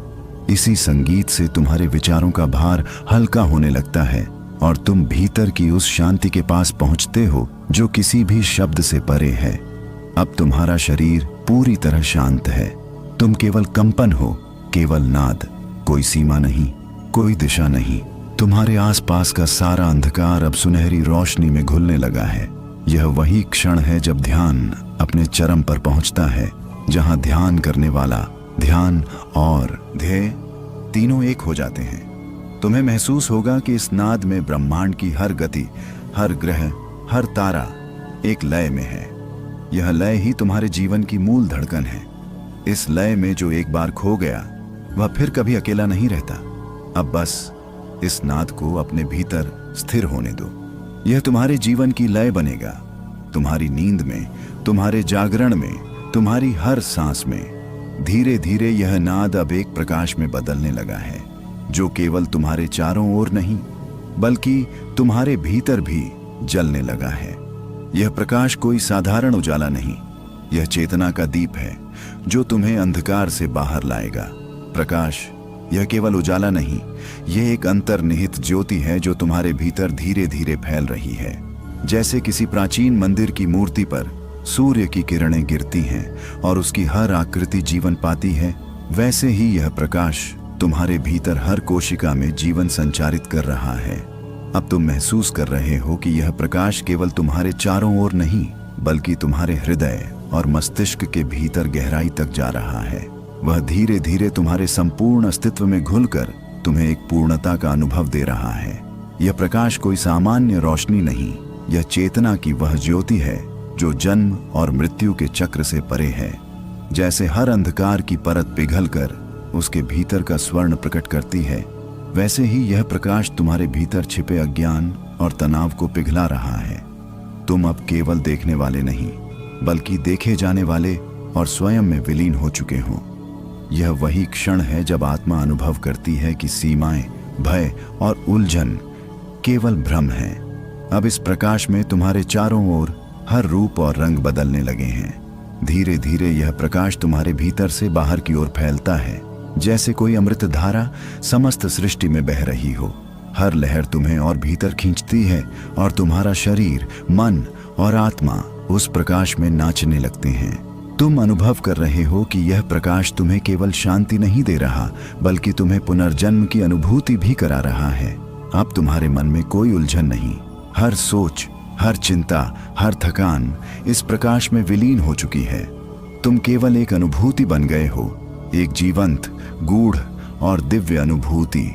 [SPEAKER 1] इसी संगीत से तुम्हारे विचारों का भार हल्का होने लगता है और तुम भीतर की उस शांति के पास पहुंचते हो जो किसी भी शब्द से परे है। अब तुम्हारा शरीर पूरी तरह शांत है। तुम केवल कंपन हो, केवल नाद। कोई सीमा नहीं, कोई दिशा नहीं। तुम्हारे आसपास का सारा अंधकार अब सुनहरी रोशनी में घुलने लगा है। यह वही क्षण है जब ध्यान अपने चरम पर पहुंचता है, जहां ध्यान करने वाला, ध्यान और ध्येय तीनों एक हो जाते हैं। तुम्हें महसूस होगा कि इस नाद में ब्रह्मांड की हर गति, हर ग्रह, हर तारा एक लय में है। यह लय ही तुम्हारे जीवन की मूल धड़कन है। इस लय में जो एक बार खो गया, वह फिर कभी अकेला नहीं रहता। अब बस इस नाद को अपने भीतर स्थिर होने दो। यह तुम्हारे जीवन की लय बनेगा, तुम्हारी नींद में, तुम्हारे जागरण में, तुम्हारी हर सांस में। धीरे धीरे यह नाद अब एक प्रकाश में बदलने लगा है, जो केवल तुम्हारे चारों ओर नहीं, बल्कि तुम्हारे भीतर भी जलने लगा है। यह प्रकाश कोई साधारण उजाला नहीं, यह चेतना का दीप है जो तुम्हें अंधकार से बाहर लाएगा। प्रकाश, यह केवल उजाला नहीं, यह एक अंतर्निहित ज्योति है जो तुम्हारे भीतर धीरे धीरे फैल रही है। जैसे किसी प्राचीन मंदिर की मूर्ति पर सूर्य की किरणें गिरती हैं और उसकी हर आकृति जीवन पाती है, वैसे ही यह प्रकाश तुम्हारे भीतर हर कोशिका में जीवन संचारित कर रहा है। अब तुम महसूस कर रहे हो कि यह प्रकाश केवल तुम्हारे चारों ओर नहीं, बल्कि तुम्हारे हृदय, और मस्तिष्क के भीतर गहराई तक जा रहा है। वह धीरे धीरे तुम्हारे संपूर्ण अस्तित्व में घुलकर तुम्हें एक पूर्णता का अनुभव दे रहा है। यह प्रकाश कोई सामान्य रोशनी नहीं, यह चेतना की वह ज्योति है जो जन्म और मृत्यु के चक्र से परे है। जैसे हर अंधकार की परत पिघलकर उसके भीतर का स्वर्ण प्रकट करती है, वैसे ही यह प्रकाश तुम्हारे भीतर छिपे अज्ञान और तनाव को पिघला रहा है। तुम अब केवल देखने वाले नहीं, बल्कि देखे जाने वाले और स्वयं में विलीन हो चुके हो। यह वही क्षण है जब आत्मा अनुभव करती है कि सीमाएं, भय और उलझन केवल भ्रम है। अब इस प्रकाश में तुम्हारे चारों ओर हर रूप और रंग बदलने लगे हैं। धीरे धीरे यह प्रकाश तुम्हारे भीतर से बाहर की ओर फैलता है, जैसे कोई अमृत धारा समस्त सृष्टि में बह रही हो। हर लहर तुम्हें और भीतर खींचती है और तुम्हारा शरीर, मन और आत्मा उस प्रकाश में नाचने लगते हैं। तुम अनुभव कर रहे हो कि यह प्रकाश तुम्हें केवल शांति नहीं दे रहा, बल्कि तुम्हें पुनर्जन्म की अनुभूति भी करा रहा है। अब तुम्हारे मन में कोई उलझन नहीं, हर सोच, हर चिंता, हर थकान इस प्रकाश में विलीन हो चुकी है। तुम केवल एक अनुभूति बन गए हो, एक जीवंत, गूढ़ और दिव्य अनुभूति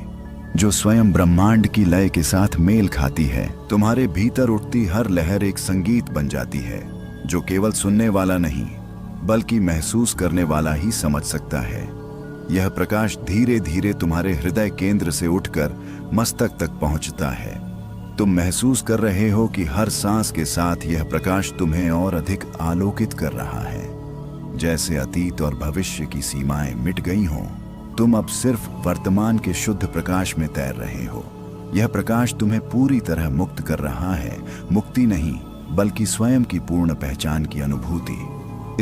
[SPEAKER 1] जो स्वयं ब्रह्मांड की लय के साथ मेल खाती है। तुम्हारे भीतर उठती हर लहर एक संगीत बन जाती है जो केवल सुनने वाला नहीं, बल्कि महसूस करने वाला ही समझ सकता है। यह प्रकाश धीरे धीरे तुम्हारे हृदय केंद्र से उठकर मस्तक तक पहुंचता है। तुम महसूस कर रहे हो कि हर सांस के साथ यह प्रकाश तुम्हें और अधिक आलोकित कर रहा है। जैसे अतीत और भविष्य की सीमाएं मिट गई हों, तुम अब सिर्फ वर्तमान के शुद्ध प्रकाश में तैर रहे हो। यह प्रकाश तुम्हें पूरी तरह मुक्त कर रहा है, मुक्ति नहीं बल्कि स्वयं की पूर्ण पहचान की अनुभूति।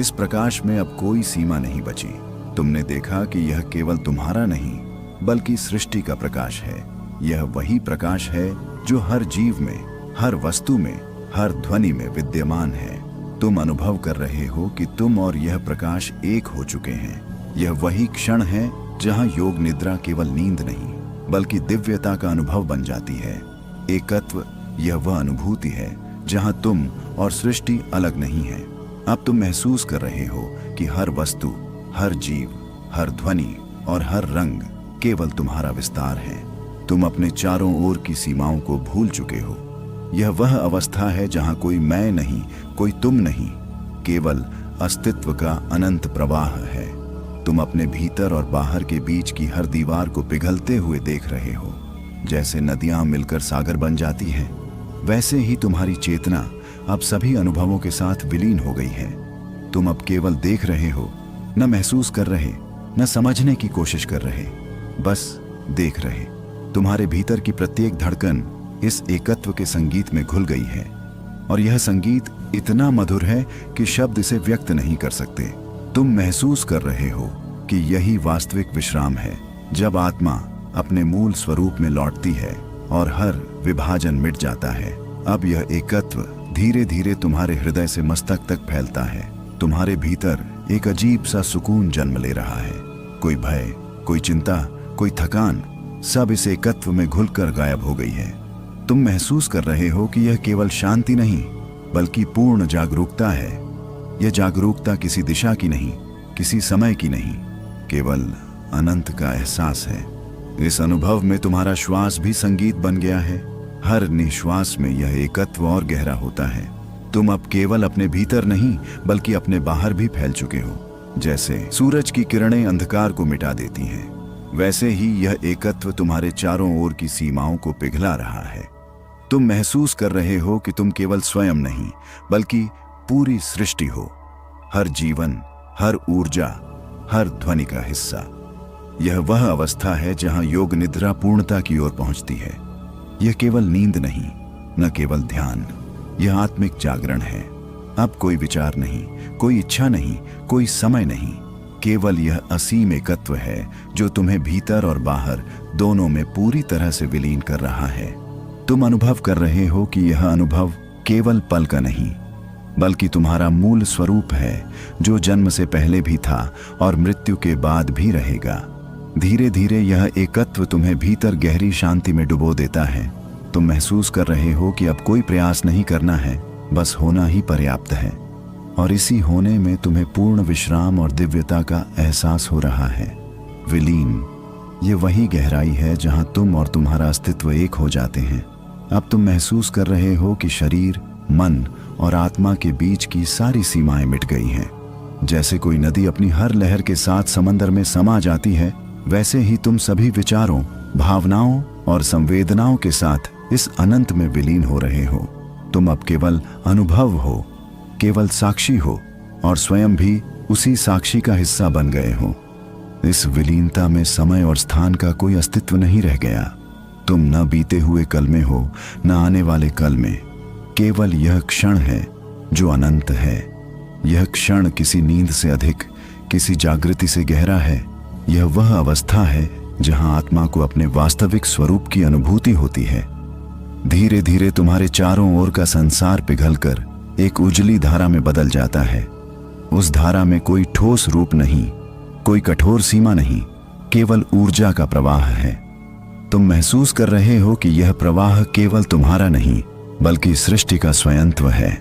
[SPEAKER 1] इस प्रकाश में अब कोई सीमा नहीं बची। तुमने देखा कि यह केवल तुम्हारा नहीं बल्कि सृष्टि का प्रकाश है। यह वही प्रकाश है जो हर जीव में, हर वस्तु में, हर ध्वनि में विद्यमान है। तुम अनुभव कर रहे हो कि तुम और यह प्रकाश एक हो चुके हैं। यह वही क्षण है जहां योग निद्रा केवल नींद नहीं बल्कि दिव्यता का अनुभव बन जाती है। एकत्व यह वह अनुभूति है जहां तुम और सृष्टि अलग नहीं है। अब तुम महसूस कर रहे हो कि हर वस्तु, हर जीव, हर ध्वनि और हर रंग केवल तुम्हारा विस्तार है। तुम अपने चारों ओर की सीमाओं को भूल चुके हो। यह वह अवस्था है जहां कोई मैं नहीं, कोई तुम नहीं, केवल अस्तित्व का अनंत प्रवाह है। तुम अपने भीतर और बाहर के बीच की हर दीवार को पिघलते हुए देख रहे हो। जैसे नदियां मिलकर सागर बन जाती हैं, वैसे ही तुम्हारी चेतना अब सभी अनुभवों के साथ विलीन हो गई है। तुम अब केवल देख रहे हो, न महसूस कर रहे, न समझने की कोशिश कर रहे, बस देख रहे। तुम्हारे भीतर की प्रत्येक धड़कन इस एकत्व के संगीत में घुल गई है और यह संगीत इतना मधुर है कि शब्द इसे व्यक्त नहीं कर सकते। तुम महसूस कर रहे हो कि यही वास्तविक विश्राम है, जब आत्मा अपने मूल स्वरूप में लौटती है और हर विभाजन मिट जाता है। अब यह एकत्व धीरे धीरे तुम्हारे हृदय से मस्तक तक फैलता है। तुम्हारे भीतर एक अजीब सा सुकून जन्म ले रहा है। कोई भय, कोई चिंता, कोई थकान, सब इस एकत्व में घुलकर गायब हो गई है। तुम महसूस कर रहे हो कि यह केवल शांति नहीं बल्कि पूर्ण जागरूकता है। यह जागरूकता किसी दिशा की नहीं, किसी समय की नहीं, केवल अनंत का एहसास है। इस अनुभव में तुम्हारा श्वास भी संगीत बन गया है। हर निश्वास में यह एकत्व और गहरा होता है। तुम अब केवल अपने भीतर नहीं बल्कि अपने बाहर भी फैल चुके हो। जैसे सूरज की किरणें अंधकार को मिटा देती हैं, वैसे ही यह एकत्व तुम्हारे चारों ओर की सीमाओं को पिघला रहा है। तुम महसूस कर रहे हो कि तुम केवल स्वयं नहीं बल्कि पूरी सृष्टि हो, हर जीवन, हर ऊर्जा, हर ध्वनि का हिस्सा। यह वह अवस्था है जहां योग निद्रा पूर्णता की ओर पहुंचती है। यह केवल नींद नहीं, न केवल ध्यान, यह आत्मिक जागरण है। अब कोई विचार नहीं, कोई इच्छा नहीं, कोई समय नहीं, केवल यह असीम एकत्व है जो तुम्हें भीतर और बाहर दोनों में पूरी तरह से विलीन कर रहा है। तुम अनुभव कर रहे हो कि यह अनुभव केवल पल का नहीं बल्कि तुम्हारा मूल स्वरूप है, जो जन्म से पहले भी था और मृत्यु के बाद भी रहेगा। धीरे धीरे यह एकत्व तुम्हें भीतर गहरी शांति में डुबो देता है। तुम महसूस कर रहे हो कि अब कोई प्रयास नहीं करना है, बस होना ही पर्याप्त है। और इसी होने में तुम्हें पूर्ण विश्राम और दिव्यता का एहसास हो रहा है। विलीन, ये वही गहराई है जहां तुम और तुम्हारा अस्तित्व एक हो जाते हैं। अब तुम महसूस कर रहे हो कि शरीर, मन और आत्मा के बीच की सारी सीमाएं मिट गई हैं। जैसे कोई नदी अपनी हर लहर के साथ समंदर में समा जाती है, वैसे ही तुम सभी विचारों, भावनाओं और संवेदनाओं के साथ इस अनंत में विलीन हो रहे हो। तुम अब केवल अनुभव हो, केवल साक्षी हो और स्वयं भी उसी साक्षी का हिस्सा बन गए हो। इस विलीनता में समय और स्थान का कोई अस्तित्व नहीं रह गया। तुम न बीते हुए कल में हो, न आने वाले कल में। केवल यह क्षण है जो अनंत है। यह क्षण किसी नींद से अधिक, किसी जागृति से गहरा है। यह वह अवस्था है जहां आत्मा को अपने वास्तविक स्वरूप की अनुभूति होती है। धीरे धीरे तुम्हारे चारों ओर का संसार पिघलकर एक उजली धारा में बदल जाता है। उस धारा में कोई ठोस रूप नहीं, कोई कठोर सीमा नहीं, केवल ऊर्जा का प्रवाह है। तुम महसूस कर रहे हो कि यह प्रवाह केवल तुम्हारा नहीं, बल्कि सृष्टि का स्वयंत्व है।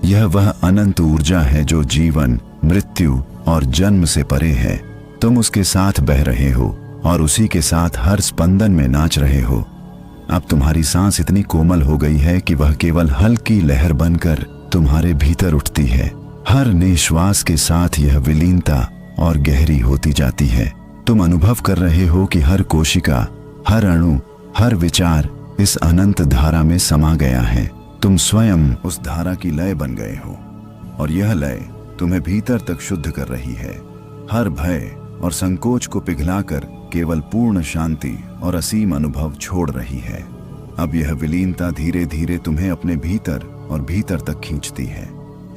[SPEAKER 1] यह वह अनंत ऊर्जा है जो जीवन, मृत्यु और जन्म से परे है। तुम उसके साथ बह रहे हो और उसी के साथ हर स्पंदन में नाच रहे हो। अब तुम्हारी सांस इतनी कोमल हो गई है कि वह केवल हल्की लहर बनकर तुम्हारे भीतर उठती है। हर निश्वास के साथ यह विलीनता और गहरी होती जाती है। तुम अनुभव कर रहे हो कि हर कोशिका, हर अणु, हर विचार इस अनंत धारा में समा गया है। तुम स्वयं उस धारा की लय बन गए हो और यह लय तुम्हें भीतर तक शुद्ध कर रही है। हर भय और संकोच को पिघलाकर केवल पूर्ण शांति और असीम अनुभव छोड़ रही है। अब यह विलीनता धीरे धीरे तुम्हें अपने भीतर और भीतर तक खींचती है।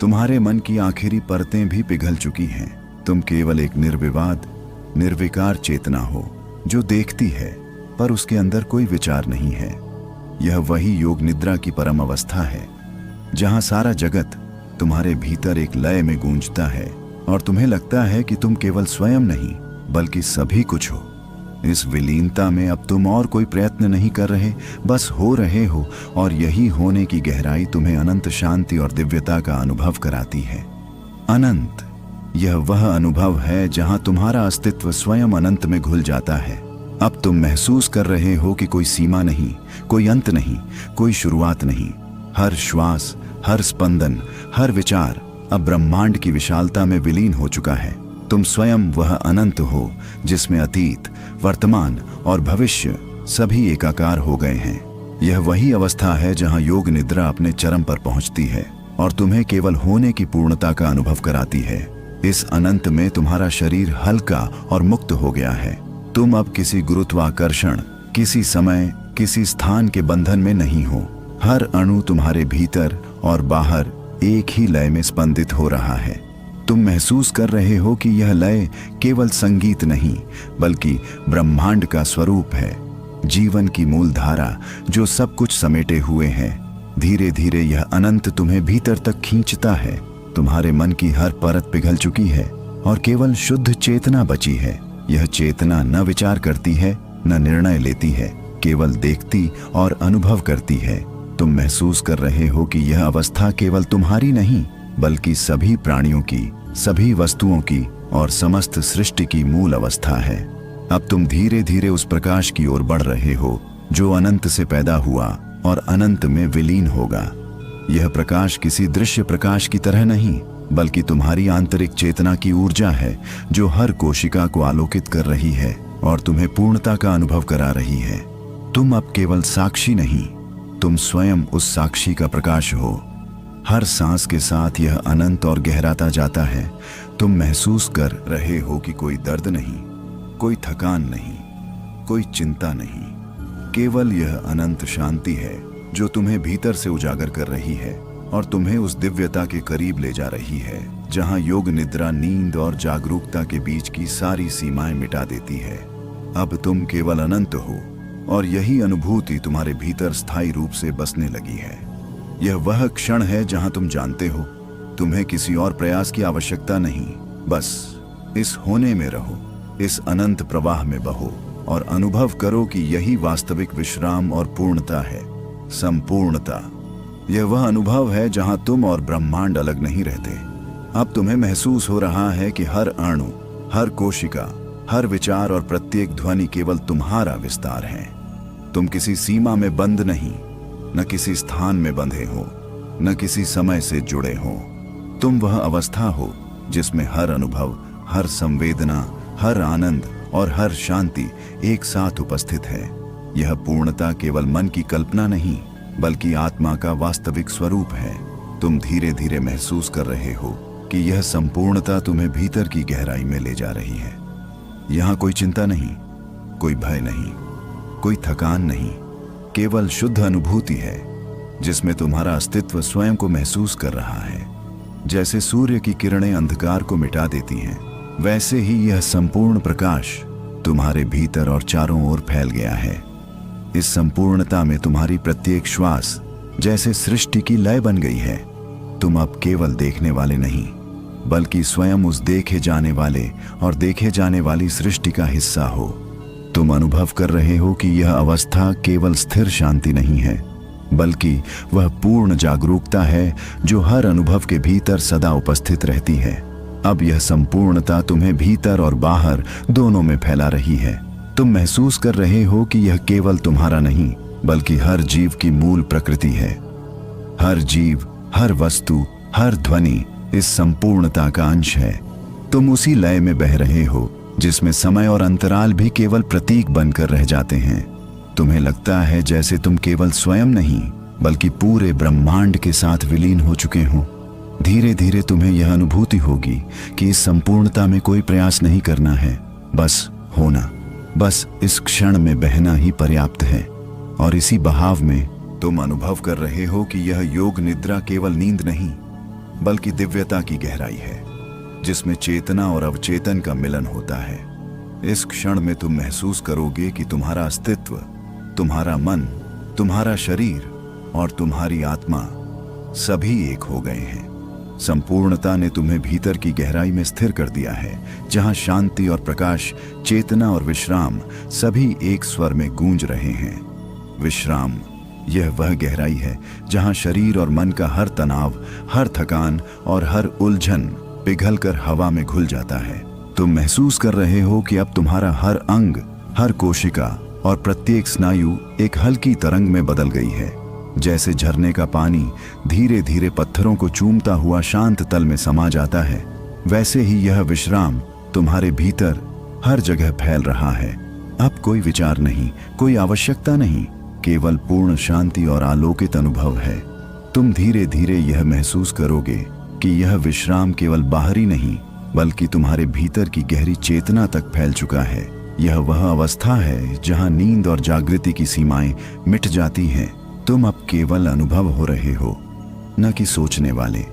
[SPEAKER 1] तुम्हारे मन की आखिरी परतें भी पिघल चुकी हैं। तुम केवल एक निर्विवाद, निर्विकार चेतना हो जो देखती है पर उसके अंदर कोई विचार नहीं है। यह वही योग निद्रा की परम अवस्था है जहां सारा जगत तुम्हारे भीतर एक लय में गूंजता है और तुम्हें लगता है कि तुम केवल स्वयं नहीं बल्कि सभी कुछ हो। इस विलीनता में अब तुम और कोई प्रयत्न नहीं कर रहे, बस हो रहे हो और यही होने की गहराई तुम्हें अनंत शांति और दिव्यता का अनुभव कराती है। अनंत, यह वह अनुभव है जहां तुम्हारा अस्तित्व स्वयं अनंत में घुल जाता है। अब तुम महसूस कर रहे हो कि कोई सीमा नहीं, कोई अंत नहीं, कोई शुरुआत नहीं। हर श्वास, हर स्पंदन, हर विचार अब ब्रह्मांड की विशालता में विलीन हो चुका है। तुम स्वयं वह अनंत हो जिसमें अतीत, वर्तमान और भविष्य सभी एकाकार हो गए हैं। यह वही अवस्था है जहां योग निद्रा अपने चरम पर पहुंचती है और तुम्हें केवल होने की पूर्णता का अनुभव कराती है। इस अनंत में तुम्हारा शरीर हल्का और मुक्त हो गया है। तुम अब किसी गुरुत्वाकर्षण, किसी समय, किसी स्थान के बंधन में नहीं हो। हर अणु तुम्हारे भीतर और बाहर एक ही लय में स्पंदित हो रहा है। तुम महसूस कर रहे हो कि यह लय केवल संगीत नहीं बल्कि ब्रह्मांड का स्वरूप है, जीवन की मूल धारा जो सब कुछ समेटे हुए है। धीरे धीरे यह अनंत तुम्हें भीतर तक खींचता है। तुम्हारे मन की हर परत पिघल चुकी है और केवल शुद्ध चेतना बची है। यह चेतना न विचार करती है, न निर्णय लेती है, केवल देखती और अनुभव करती है। तुम महसूस कर रहे हो कि यह अवस्था केवल तुम्हारी नहीं बल्कि सभी प्राणियों की, सभी वस्तुओं की और समस्त सृष्टि की मूल अवस्था है। अब तुम धीरे धीरे उस प्रकाश की ओर बढ़ रहे हो जो अनंत से पैदा हुआ और अनंत में विलीन होगा। यह प्रकाश किसी दृश्य प्रकाश की तरह नहीं बल्कि तुम्हारी आंतरिक चेतना की ऊर्जा है जो हर कोशिका को आलोकित कर रही है और तुम्हें पूर्णता का अनुभव करा रही है। तुम अब केवल साक्षी नहीं, तुम स्वयं उस साक्षी का प्रकाश हो। हर सांस के साथ यह अनंत और गहराता जाता है। तुम महसूस कर रहे हो कि कोई दर्द नहीं, कोई थकान नहीं, कोई चिंता नहीं, केवल यह अनंत शांति है जो तुम्हें भीतर से उजागर कर रही है और तुम्हें उस दिव्यता के करीब ले जा रही है जहां योग निद्रा नींद और जागरूकता के बीच की सारी सीमाएं मिटा देती है। अब तुम केवल अनंत हो और यही अनुभूति तुम्हारे भीतर स्थायी रूप से बसने लगी है। यह वह क्षण है जहां तुम जानते हो तुम्हें किसी और प्रयास की आवश्यकता नहीं, बस इस होने में रहो, इस अनंत प्रवाह में बहो और अनुभव करो कि यही वास्तविक विश्राम और पूर्णता है, संपूर्णता। यह वह अनुभव है जहां तुम और ब्रह्मांड अलग नहीं रहते, अब तुम्हें महसूस हो रहा है कि हर अणु, हर कोशिका, हर विचार और प्रत्येक ध्वनि केवल तुम्हारा विस्तार है। तुम किसी सीमा में बंद नहीं, न किसी स्थान में बंधे हो, न किसी समय से जुड़े हो। तुम वह अवस्था हो जिसमें हर अनुभव, हर संवेदना, हर आनंद और हर शांति एक साथ उपस्थित है। यह पूर्णता केवल मन की कल्पना नहीं, बल्कि आत्मा का वास्तविक स्वरूप है। तुम धीरे धीरे महसूस कर रहे हो कि यह संपूर्णता तुम्हें भीतर की गहराई में ले जा रही है। यहाँ कोई चिंता नहीं, कोई भय नहीं, कोई थकान नहीं, केवल शुद्ध अनुभूति है जिसमें तुम्हारा अस्तित्व स्वयं को महसूस कर रहा है। जैसे सूर्य की किरणें अंधकार को मिटा देती हैं, वैसे ही यह संपूर्ण प्रकाश तुम्हारे भीतर और चारों ओर फैल गया है। इस संपूर्णता में तुम्हारी प्रत्येक श्वास जैसे सृष्टि की लय बन गई है। तुम अब केवल देखने वाले नहीं, बल्कि स्वयं उस देखे जाने वाले और देखे जाने वाली सृष्टि का हिस्सा हो। तुम अनुभव कर रहे हो कि यह अवस्था केवल स्थिर शांति नहीं है, बल्कि वह पूर्ण जागरूकता है जो हर अनुभव के भीतर सदा उपस्थित रहती है। अब यह संपूर्णता तुम्हें भीतर और बाहर दोनों में फैला रही है। तुम महसूस कर रहे हो कि यह केवल तुम्हारा नहीं, बल्कि हर जीव की मूल प्रकृति है। हर जीव, हर वस्तु, हर ध्वनि इस संपूर्णता का अंश है। तुम उसी लय में बह रहे हो जिसमें समय और अंतराल भी केवल प्रतीक बनकर रह जाते हैं। तुम्हें लगता है जैसे तुम केवल स्वयं नहीं, बल्कि पूरे ब्रह्मांड के साथ विलीन हो चुके हो। धीरे धीरे तुम्हें यह अनुभूति होगी कि इस संपूर्णता में कोई प्रयास नहीं करना है, बस होना, बस इस क्षण में बहना ही पर्याप्त है। और इसी बहाव में तुम अनुभव कर रहे हो कि यह योग निद्रा केवल नींद नहीं, बल्कि दिव्यता की गहराई है, जिसमें चेतना और अवचेतन का मिलन होता है। इस क्षण में तुम महसूस करोगे कि तुम्हारा अस्तित्व, तुम्हारा मन, तुम्हारा शरीर और तुम्हारी आत्मा सभी एक हो गए हैं। संपूर्णता ने तुम्हें भीतर की गहराई में स्थिर कर दिया है, जहां शांति और प्रकाश, चेतना और विश्राम सभी एक स्वर में गूंज रहे हैं। विश्राम, यह वह गहराई है जहां शरीर और मन का हर तनाव, हर थकान और हर उलझन पिघलकर हवा में घुल जाता है। तुम महसूस कर रहे हो कि अब तुम्हारा हर अंग, हर कोशिका और प्रत्येक स्नायु एक हल्की तरंग में बदल गई है। जैसे झरने का पानी धीरे धीरे पत्थरों को चूमता हुआ शांत तल में समा जाता है, वैसे ही यह विश्राम तुम्हारे भीतर हर जगह फैल रहा है। अब कोई विचार नहीं, कोई आवश्यकता नहीं, केवल पूर्ण शांति और आलोकित अनुभव है। तुम धीरे धीरे यह महसूस करोगे कि यह विश्राम केवल बाहरी नहीं, बल्कि तुम्हारे भीतर की गहरी चेतना तक फैल चुका है। यह वह अवस्था है जहां नींद और जागृति की सीमाएं मिट जाती हैं। तुम अब केवल अनुभव हो रहे हो, न कि सोचने वाले।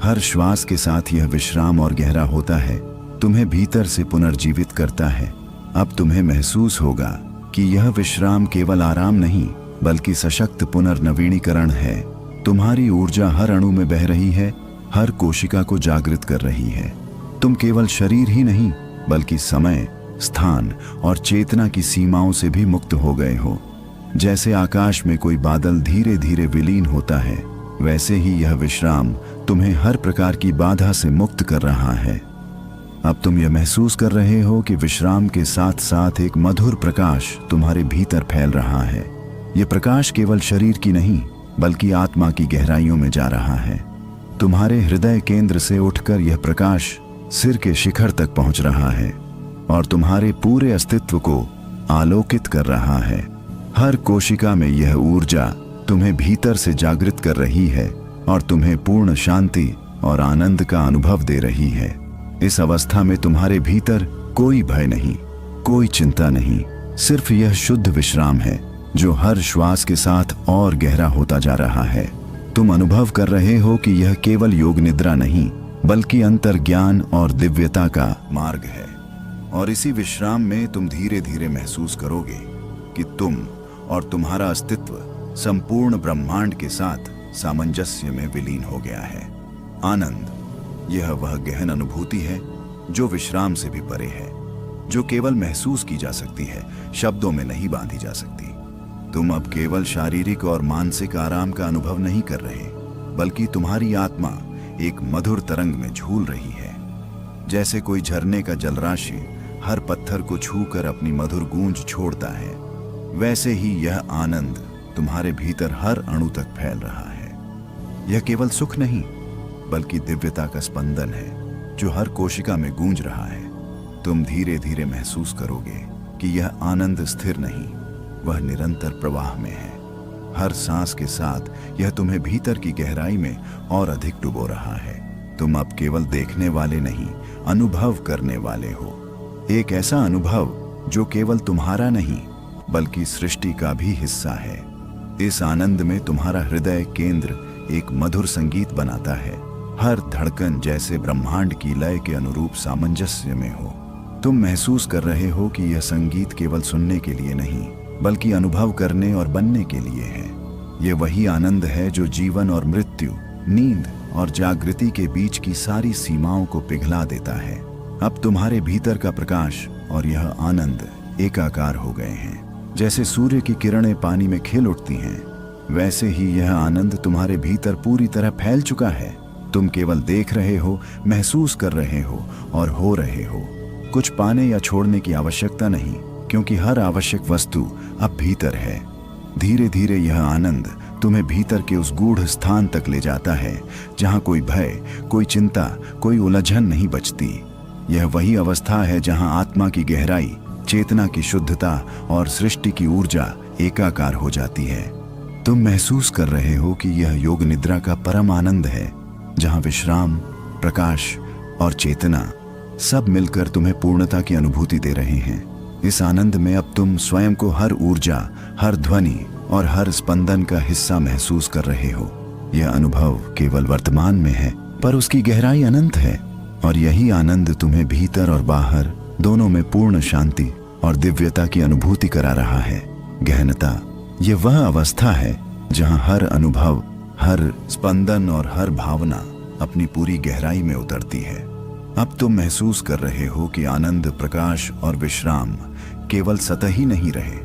[SPEAKER 1] हर श्वास के साथ यह विश्राम और गहरा होता है, तुम्हें भीतर से पुनर्जीवित करता है। अब तुम्हें महसूस होगा कि यह विश्राम केवल आराम नहीं, बल्कि सशक्त पुनर्नवीनीकरण है। तुम्हारी ऊर्जा हर अणु में बह रही है, हर कोशिका को जागृत कर रही है। तुम केवल शरीर ही नहीं, बल्कि समय, स्थान और चेतना की सीमाओं से भी मुक्त हो गए हो। जैसे आकाश में कोई बादल धीरे धीरे विलीन होता है, वैसे ही यह विश्राम तुम्हें हर प्रकार की बाधा से मुक्त कर रहा है। अब तुम यह महसूस कर रहे हो कि विश्राम के साथ साथ एक मधुर प्रकाश तुम्हारे भीतर फैल रहा है। यह प्रकाश केवल शरीर की नहीं, बल्कि आत्मा की गहराइयों में जा रहा है। तुम्हारे हृदय केंद्र से उठकर यह प्रकाश सिर के शिखर तक पहुंच रहा है और तुम्हारे पूरे अस्तित्व को आलोकित कर रहा है। हर कोशिका में यह ऊर्जा तुम्हें भीतर से जागृत कर रही है और तुम्हें पूर्ण शांति और आनंद का अनुभव दे रही है। इस अवस्था में तुम्हारे भीतर कोई भय नहीं, कोई चिंता नहीं, सिर्फ यह शुद्ध विश्राम है जो हर श्वास के साथ और गहरा होता जा रहा है। तुम अनुभव कर रहे हो कि यह केवल योग निद्रा नहीं, बल्कि अंतर्ज्ञान और दिव्यता का मार्ग है। और इसी विश्राम में तुम धीरे धीरे महसूस करोगे कि तुम और तुम्हारा अस्तित्व संपूर्ण ब्रह्मांड के साथ सामंजस्य में विलीन हो गया है। आनंद, यह वह गहन अनुभूति है जो विश्राम से भी परे है, जो केवल महसूस की जा सकती है, शब्दों में नहीं बांधी जा सकती। तुम अब केवल शारीरिक और मानसिक आराम का अनुभव नहीं कर रहे, बल्कि तुम्हारी आत्मा एक मधुर तरंग में झूल रही है। जैसे कोई झरने का जलराशि हर पत्थर को छूकर अपनी मधुर गूंज छोड़ता है, वैसे ही यह आनंद तुम्हारे भीतर हर अणु तक फैल रहा है। यह केवल सुख नहीं बल्कि दिव्यता का स्पंदन है जो हर कोशिका में गूंज रहा है। तुम धीरे धीरे महसूस करोगे कि यह आनंद स्थिर नहीं, वह निरंतर प्रवाह में है। हर सांस के साथ यह तुम्हें भीतर की गहराई में और अधिक डुबो रहा है। तुम अब केवल देखने वाले नहीं, अनुभव करने वाले हो। एक ऐसा अनुभव जो केवल तुम्हारा नहीं बल्कि सृष्टि का भी हिस्सा है। इस आनंद में तुम्हारा हृदय केंद्र एक मधुर संगीत बनाता है। हर धड़कन जैसे ब्रह्मांड की लय के अनुरूप सामंजस्य में हो। तुम महसूस कर रहे हो कि यह संगीत केवल सुनने के लिए नहीं बल्कि अनुभव करने और बनने के लिए है। यह वही आनंद है जो जीवन और मृत्यु, नींद और जागृति के बीच की सारी सीमाओं को पिघला देता है। अब तुम्हारे भीतर का प्रकाश और यह आनंद एकाकार हो गए हैं। जैसे सूर्य की किरणें पानी में खिल उठती हैं, वैसे ही यह आनंद तुम्हारे भीतर पूरी तरह फैल चुका है। तुम केवल देख रहे हो, महसूस कर रहे हो और हो रहे हो। कुछ पाने या छोड़ने की आवश्यकता नहीं, क्योंकि हर आवश्यक वस्तु अब भीतर है। धीरे धीरे यह आनंद तुम्हें भीतर के उस गूढ़ स्थान तक ले जाता है जहां कोई भय, कोई चिंता, कोई उलझन नहीं बचती। यह वही अवस्था है जहां आत्मा की गहराई, चेतना की शुद्धता और सृष्टि की ऊर्जा एकाकार हो जाती है। तुम महसूस कर रहे हो कि यह योग निद्रा का परम आनंद है, जहां विश्राम, प्रकाश और चेतना सब मिलकर तुम्हें पूर्णता की अनुभूति दे रहे हैं। इस आनंद में अब तुम स्वयं को हर ऊर्जा, हर ध्वनि और हर स्पंदन का हिस्सा महसूस कर रहे हो। यह अनुभव केवल वर्तमान में है, पर उसकी गहराई अनंत है, और यही आनंद तुम्हें भीतर और बाहर दोनों में पूर्ण शांति और दिव्यता की अनुभूति करा रहा है। गहनता ये वह अवस्था है जहां हर अनुभव, हर स्पंदन और हर भावना अपनी पूरी गहराई में उतरती है। अब तुम महसूस कर रहे हो कि आनंद, प्रकाश और विश्राम केवल सतही नहीं रहे,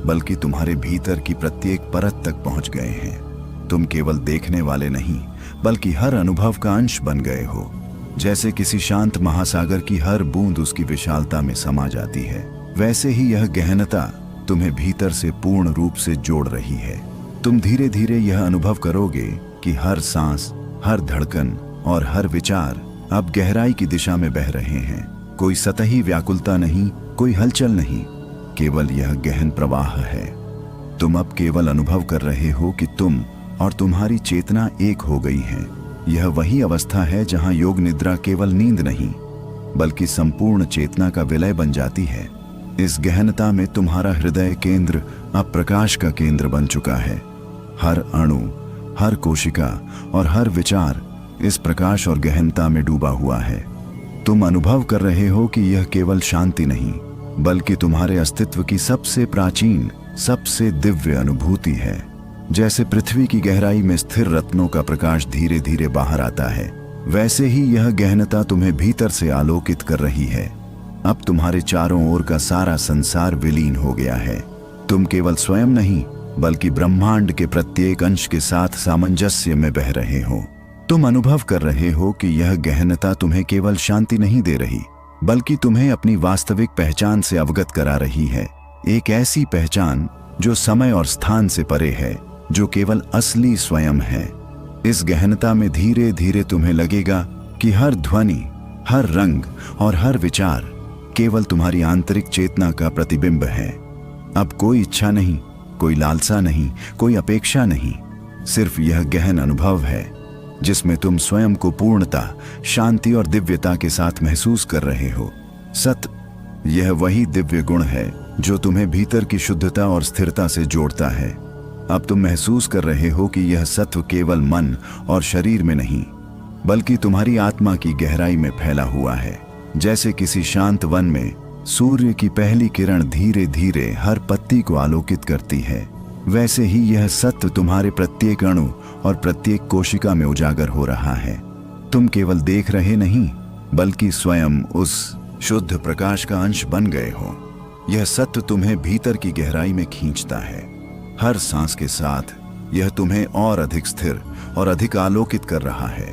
[SPEAKER 1] बल्कि तुम्हारे भीतर की प्रत्येक परत तक पहुंच गए हैं। तुम केवल देखने वाले नहीं बल्कि हर अनुभव का अंश बन गए हो। जैसे किसी शांत महासागर की हर बूंद उसकी विशालता में समा जाती है, वैसे ही यह गहनता तुम्हें भीतर से पूर्ण रूप से जोड़ रही है। तुम धीरे धीरे यह अनुभव करोगे कि हर सांस, हर धड़कन और हर विचार अब गहराई की दिशा में बह रहे हैं। कोई सतही व्याकुलता नहीं, कोई हलचल नहीं, केवल यह गहन प्रवाह है। तुम अब केवल अनुभव कर रहे हो कि तुम और तुम्हारी चेतना एक हो गई है। यह वही अवस्था है जहां योग निद्रा केवल नींद नहीं बल्कि संपूर्ण चेतना का विलय बन जाती है। इस गहनता में तुम्हारा हृदय केंद्र अब प्रकाश का केंद्र बन चुका है। हर अणु, हर कोशिका और हर विचार इस प्रकाश और गहनता में डूबा हुआ है। तुम अनुभव कर रहे हो कि यह केवल शांति नहीं बल्कि तुम्हारे अस्तित्व की सबसे प्राचीन, सबसे दिव्य अनुभूति है। जैसे पृथ्वी की गहराई में स्थिर रत्नों का प्रकाश धीरे धीरे बाहर आता है, वैसे ही यह गहनता तुम्हें भीतर से आलोकित कर रही है। अब तुम्हारे चारों ओर का सारा संसार विलीन हो गया है। तुम केवल स्वयं नहीं बल्कि ब्रह्मांड के प्रत्येक अंश के साथ सामंजस्य में बह रहे हो। तुम अनुभव कर रहे हो कि यह गहनता तुम्हें केवल शांति नहीं दे रही बल्कि तुम्हें अपनी वास्तविक पहचान से अवगत करा रही है। एक ऐसी पहचान जो समय और स्थान से परे है, जो केवल असली स्वयं है। इस गहनता में धीरे धीरे तुम्हें लगेगा कि हर ध्वनि, हर रंग और हर विचार केवल तुम्हारी आंतरिक चेतना का प्रतिबिंब है। अब कोई इच्छा नहीं, कोई लालसा नहीं, कोई अपेक्षा नहीं, सिर्फ यह गहन अनुभव है जिसमें तुम स्वयं को पूर्णता, शांति और दिव्यता के साथ महसूस कर रहे हो। सत यह वही दिव्य गुण है जो तुम्हें भीतर की शुद्धता और स्थिरता से जोड़ता है। अब तुम महसूस कर रहे हो कि यह सत्व केवल मन और शरीर में नहीं बल्कि तुम्हारी आत्मा की गहराई में फैला हुआ है। जैसे किसी शांत वन में सूर्य की पहली किरण धीरे धीरे हर पत्ती को आलोकित करती है, वैसे ही यह सत्व तुम्हारे प्रत्येक अणु और प्रत्येक कोशिका में उजागर हो रहा है। तुम केवल देख रहे नहीं बल्कि स्वयं उस शुद्ध प्रकाश का अंश बन गए हो। यह सत्व तुम्हें भीतर की गहराई में खींचता है। हर सांस के साथ यह तुम्हें और अधिक स्थिर और अधिक आलोकित कर रहा है।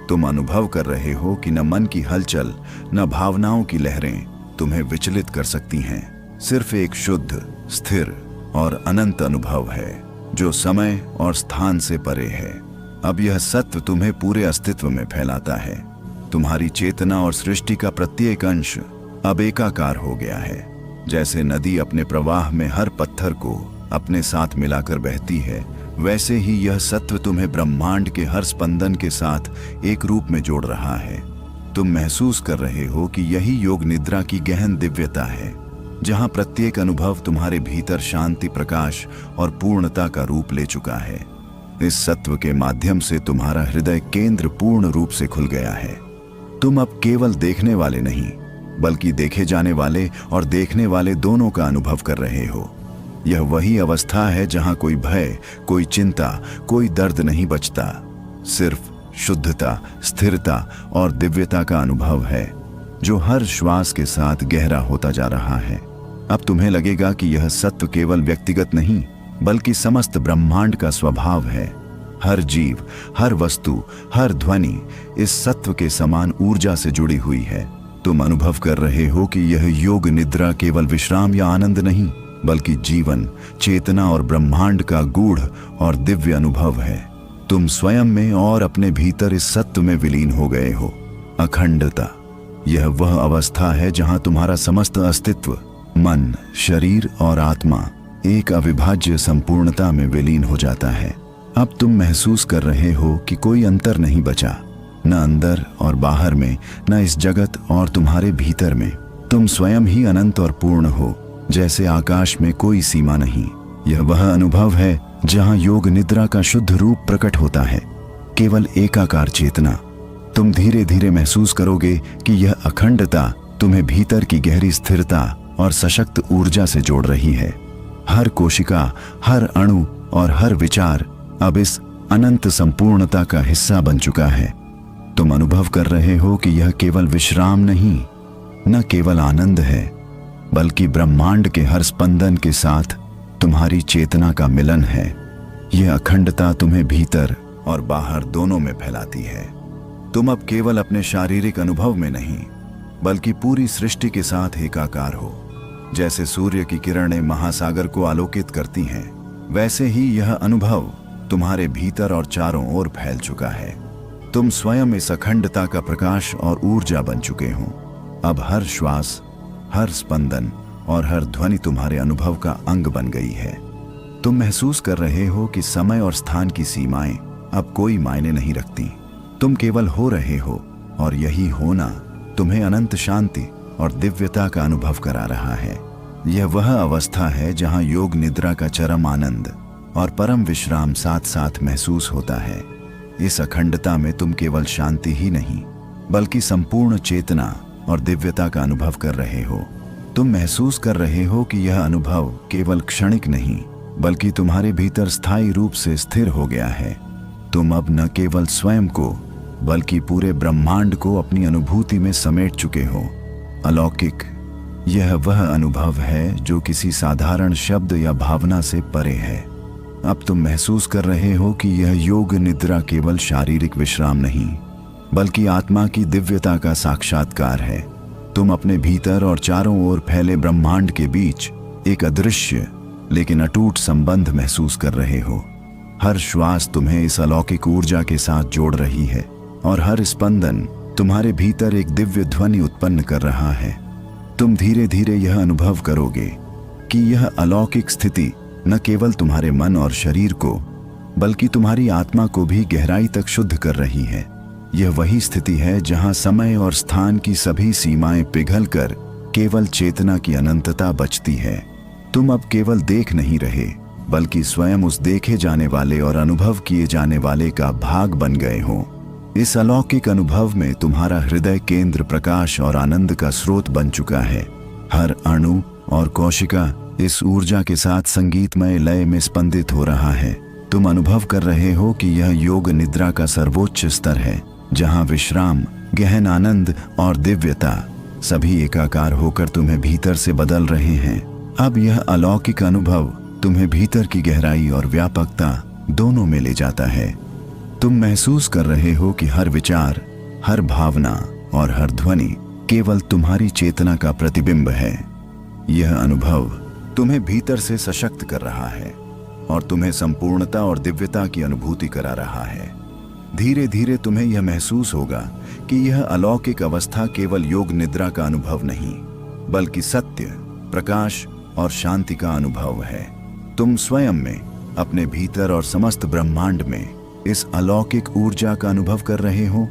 [SPEAKER 1] तुम अनुभव कर रहे हो कि न मन की हलचल न भावनाओं की लहरें तुम्हें विचलित कर सकती हैं। सिर्फ एक शुद्ध, स्थिर और अनंत अनुभव है जो समय और स्थान से परे है। अब यह सत्व तुम्हें पूरे अस्तित्व में फैलाता है। तुम्हारी चेतना और सृष्टि का प्रत्येक अंश अब एकाकार हो गया है। जैसे नदी अपने प्रवाह में हर पत्थर को अपने साथ मिलाकर बहती है, वैसे ही यह सत्व तुम्हें ब्रह्मांड के हर स्पंदन के साथ एक रूप में जोड़ रहा है। तुम महसूस कर रहे हो कि यही योग निद्रा की गहन दिव्यता है, जहां प्रत्येक अनुभव तुम्हारे भीतर शांति, प्रकाश और पूर्णता का रूप ले चुका है। इस सत्व के माध्यम से तुम्हारा हृदय केंद्र पूर्ण रूप से खुल गया है। तुम अब केवल देखने वाले नहीं, बल्कि देखे जाने वाले और देखने वाले दोनों का अनुभव कर रहे हो। यह वही अवस्था है जहां कोई भय, कोई चिंता, कोई दर्द नहीं बचता। सिर्फ शुद्धता, स्थिरता और दिव्यता का अनुभव है जो हर श्वास के साथ गहरा होता जा रहा है। अब तुम्हें लगेगा कि यह सत्व केवल व्यक्तिगत नहीं, बल्कि समस्त ब्रह्मांड का स्वभाव है। हर जीव, हर वस्तु, हर ध्वनि इस सत्व के समान ऊर्जा से जुड़ी हुई है। तुम अनुभव कर रहे हो कि यह योग निद्रा केवल विश्राम या आनंद नहीं, बल्कि जीवन, चेतना और ब्रह्मांड का गूढ़ और दिव्य अनुभव है। तुम स्वयं में और अपने भीतर इस सत्व में विलीन हो गए हो। अखंडता, यह वह अवस्था है जहां तुम्हारा समस्त अस्तित्व, मन, शरीर और आत्मा एक अविभाज्य संपूर्णता में विलीन हो जाता है। अब तुम महसूस कर रहे हो कि कोई अंतर नहीं बचा, न अंदर और बाहर में, न इस जगत और तुम्हारे भीतर में। तुम स्वयं ही अनंत और पूर्ण हो, जैसे आकाश में कोई सीमा नहीं। यह वह अनुभव है जहां योग निद्रा का शुद्ध रूप प्रकट होता है, केवल एकाकार चेतना। तुम धीरे धीरे महसूस करोगे कि यह अखंडता तुम्हें भीतर की गहरी स्थिरता और सशक्त ऊर्जा से जोड़ रही है। हर कोशिका, हर अणु और हर विचार अब इस अनंत संपूर्णता का हिस्सा बन चुका है। तुम अनुभव कर रहे हो कि यह केवल विश्राम नहीं, न केवल आनंद है, बल्कि ब्रह्मांड के हर स्पंदन के साथ तुम्हारी चेतना का मिलन है। यह अखंडता तुम्हें भीतर और बाहर दोनों में फैलाती है। तुम अब केवल अपने शारीरिक अनुभव में नहीं, बल्कि पूरी सृष्टि के साथ एकाकार हो। जैसे सूर्य की किरणें महासागर को आलोकित करती हैं, वैसे ही यह अनुभव तुम्हारे भीतर और चारों ओर फैल चुका है। तुम स्वयं इस अखंडता का प्रकाश और ऊर्जा बन चुके हो। अब हर श्वास, हर स्पंदन और हर ध्वनि तुम्हारे अनुभव का अंग बन गई है। तुम महसूस कर रहे हो कि समय और स्थान की सीमाएं अब कोई मायने नहीं रखती। तुम केवल हो रहे हो, और यही होना तुम्हें अनंत शांति और दिव्यता का अनुभव करा रहा है। यह वह अवस्था है जहां योग निद्रा का चरम आनंद और परम विश्राम साथ साथ महसूस होता है। इस अखंडता में तुम केवल शांति ही नहीं, बल्कि संपूर्ण चेतना और दिव्यता का अनुभव कर रहे हो। तुम महसूस कर रहे हो कि यह अनुभव केवल क्षणिक नहीं, बल्कि तुम्हारे भीतर स्थायी रूप से स्थिर हो गया है। तुम अब न केवल स्वयं को, बल्कि पूरे ब्रह्मांड को अपनी अनुभूति में समेट चुके हो। अलौकिक, यह वह अनुभव है जो किसी साधारण शब्द या भावना से परे है। अब तुम महसूस कर रहे हो कि यह योग निद्रा केवल शारीरिक विश्राम नहीं, बल्कि आत्मा की दिव्यता का साक्षात्कार है। तुम अपने भीतर और चारों ओर फैले ब्रह्मांड के बीच एक अदृश्य लेकिन अटूट संबंध महसूस कर रहे हो। हर श्वास तुम्हें इस अलौकिक ऊर्जा के साथ जोड़ रही है, और हर स्पंदन तुम्हारे भीतर एक दिव्य ध्वनि उत्पन्न कर रहा है। तुम धीरे धीरे यह अनुभव करोगे कि यह अलौकिक स्थिति न केवल तुम्हारे मन और शरीर को, बल्कि तुम्हारी आत्मा को भी गहराई तक शुद्ध कर रही है। यह वही स्थिति है जहां समय और स्थान की सभी सीमाएं पिघलकर केवल चेतना की अनंतता बचती है। तुम अब केवल देख नहीं रहे, बल्कि स्वयं उस देखे जाने वाले और अनुभव किए जाने वाले का भाग बन गए हो। इस अलौकिक अनुभव में तुम्हारा हृदय केंद्र प्रकाश और आनंद का स्रोत बन चुका है। हर अणु और कोशिका इस ऊर्जा के साथ संगीतमय लय में स्पंदित हो रहा है। तुम अनुभव कर रहे हो कि यह योग निद्रा का सर्वोच्च स्तर है, जहां विश्राम, गहन आनंद और दिव्यता सभी एकाकार होकर तुम्हें भीतर से बदल रहे हैं। अब यह अलौकिक अनुभव तुम्हें भीतर की गहराई और व्यापकता दोनों में ले जाता है। तुम महसूस कर रहे हो कि हर विचार, हर भावना और हर ध्वनि केवल तुम्हारी चेतना का प्रतिबिंब है। यह अनुभव तुम्हें भीतर से सशक्त कर रहा है और तुम्हें संपूर्णता और दिव्यता की अनुभूति करा रहा है। धीरे धीरे तुम्हें यह महसूस होगा कि यह अलौकिक अवस्था केवल योग निद्रा का अनुभव नहीं, बल्कि सत्य, प्रकाश और शांति का अनुभव है। तुम स्वयं में, अपने भीतर और समस्त ब्रह्मांड में इस अलौकिक ऊर्जा का अनुभव कर रहे हो।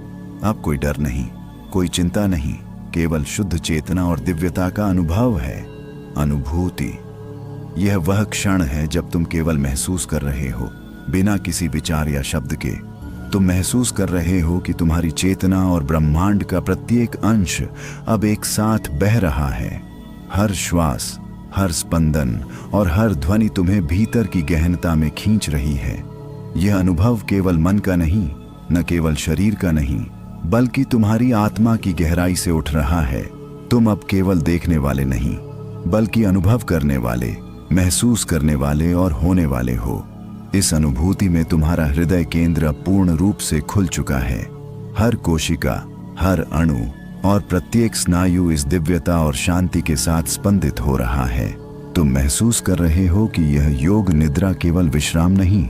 [SPEAKER 1] अब कोई डर नहीं, कोई चिंता नहीं, केवल शुद्ध चेतना और दिव्यता का अनुभव है। अनुभूति, यह वह क्षण है जब तुम केवल महसूस कर रहे हो, बिना किसी विचार या शब्द के। तुम महसूस कर रहे हो कि तुम्हारी चेतना और ब्रह्मांड का प्रत्येक अंश अब एक साथ बह रहा है। हर श्वास, हर स्पंदन और हर ध्वनि तुम्हें भीतर की गहनता में खींच रही है। यह अनुभव केवल मन का नहीं, न केवल शरीर का नहीं, बल्कि तुम्हारी आत्मा की गहराई से उठ रहा है। तुम अब केवल देखने वाले नहीं, बल्कि अनुभव करने वाले, महसूस करने वाले और होने वाले हो। इस अनुभूति में तुम्हारा हृदय केंद्र पूर्ण रूप से खुल चुका है। हर कोशिका, हर अणु और प्रत्येक स्नायु इस दिव्यता और शांति के साथ स्पंदित हो रहा है। तुम महसूस कर रहे हो कि यह योग निद्रा केवल विश्राम नहीं,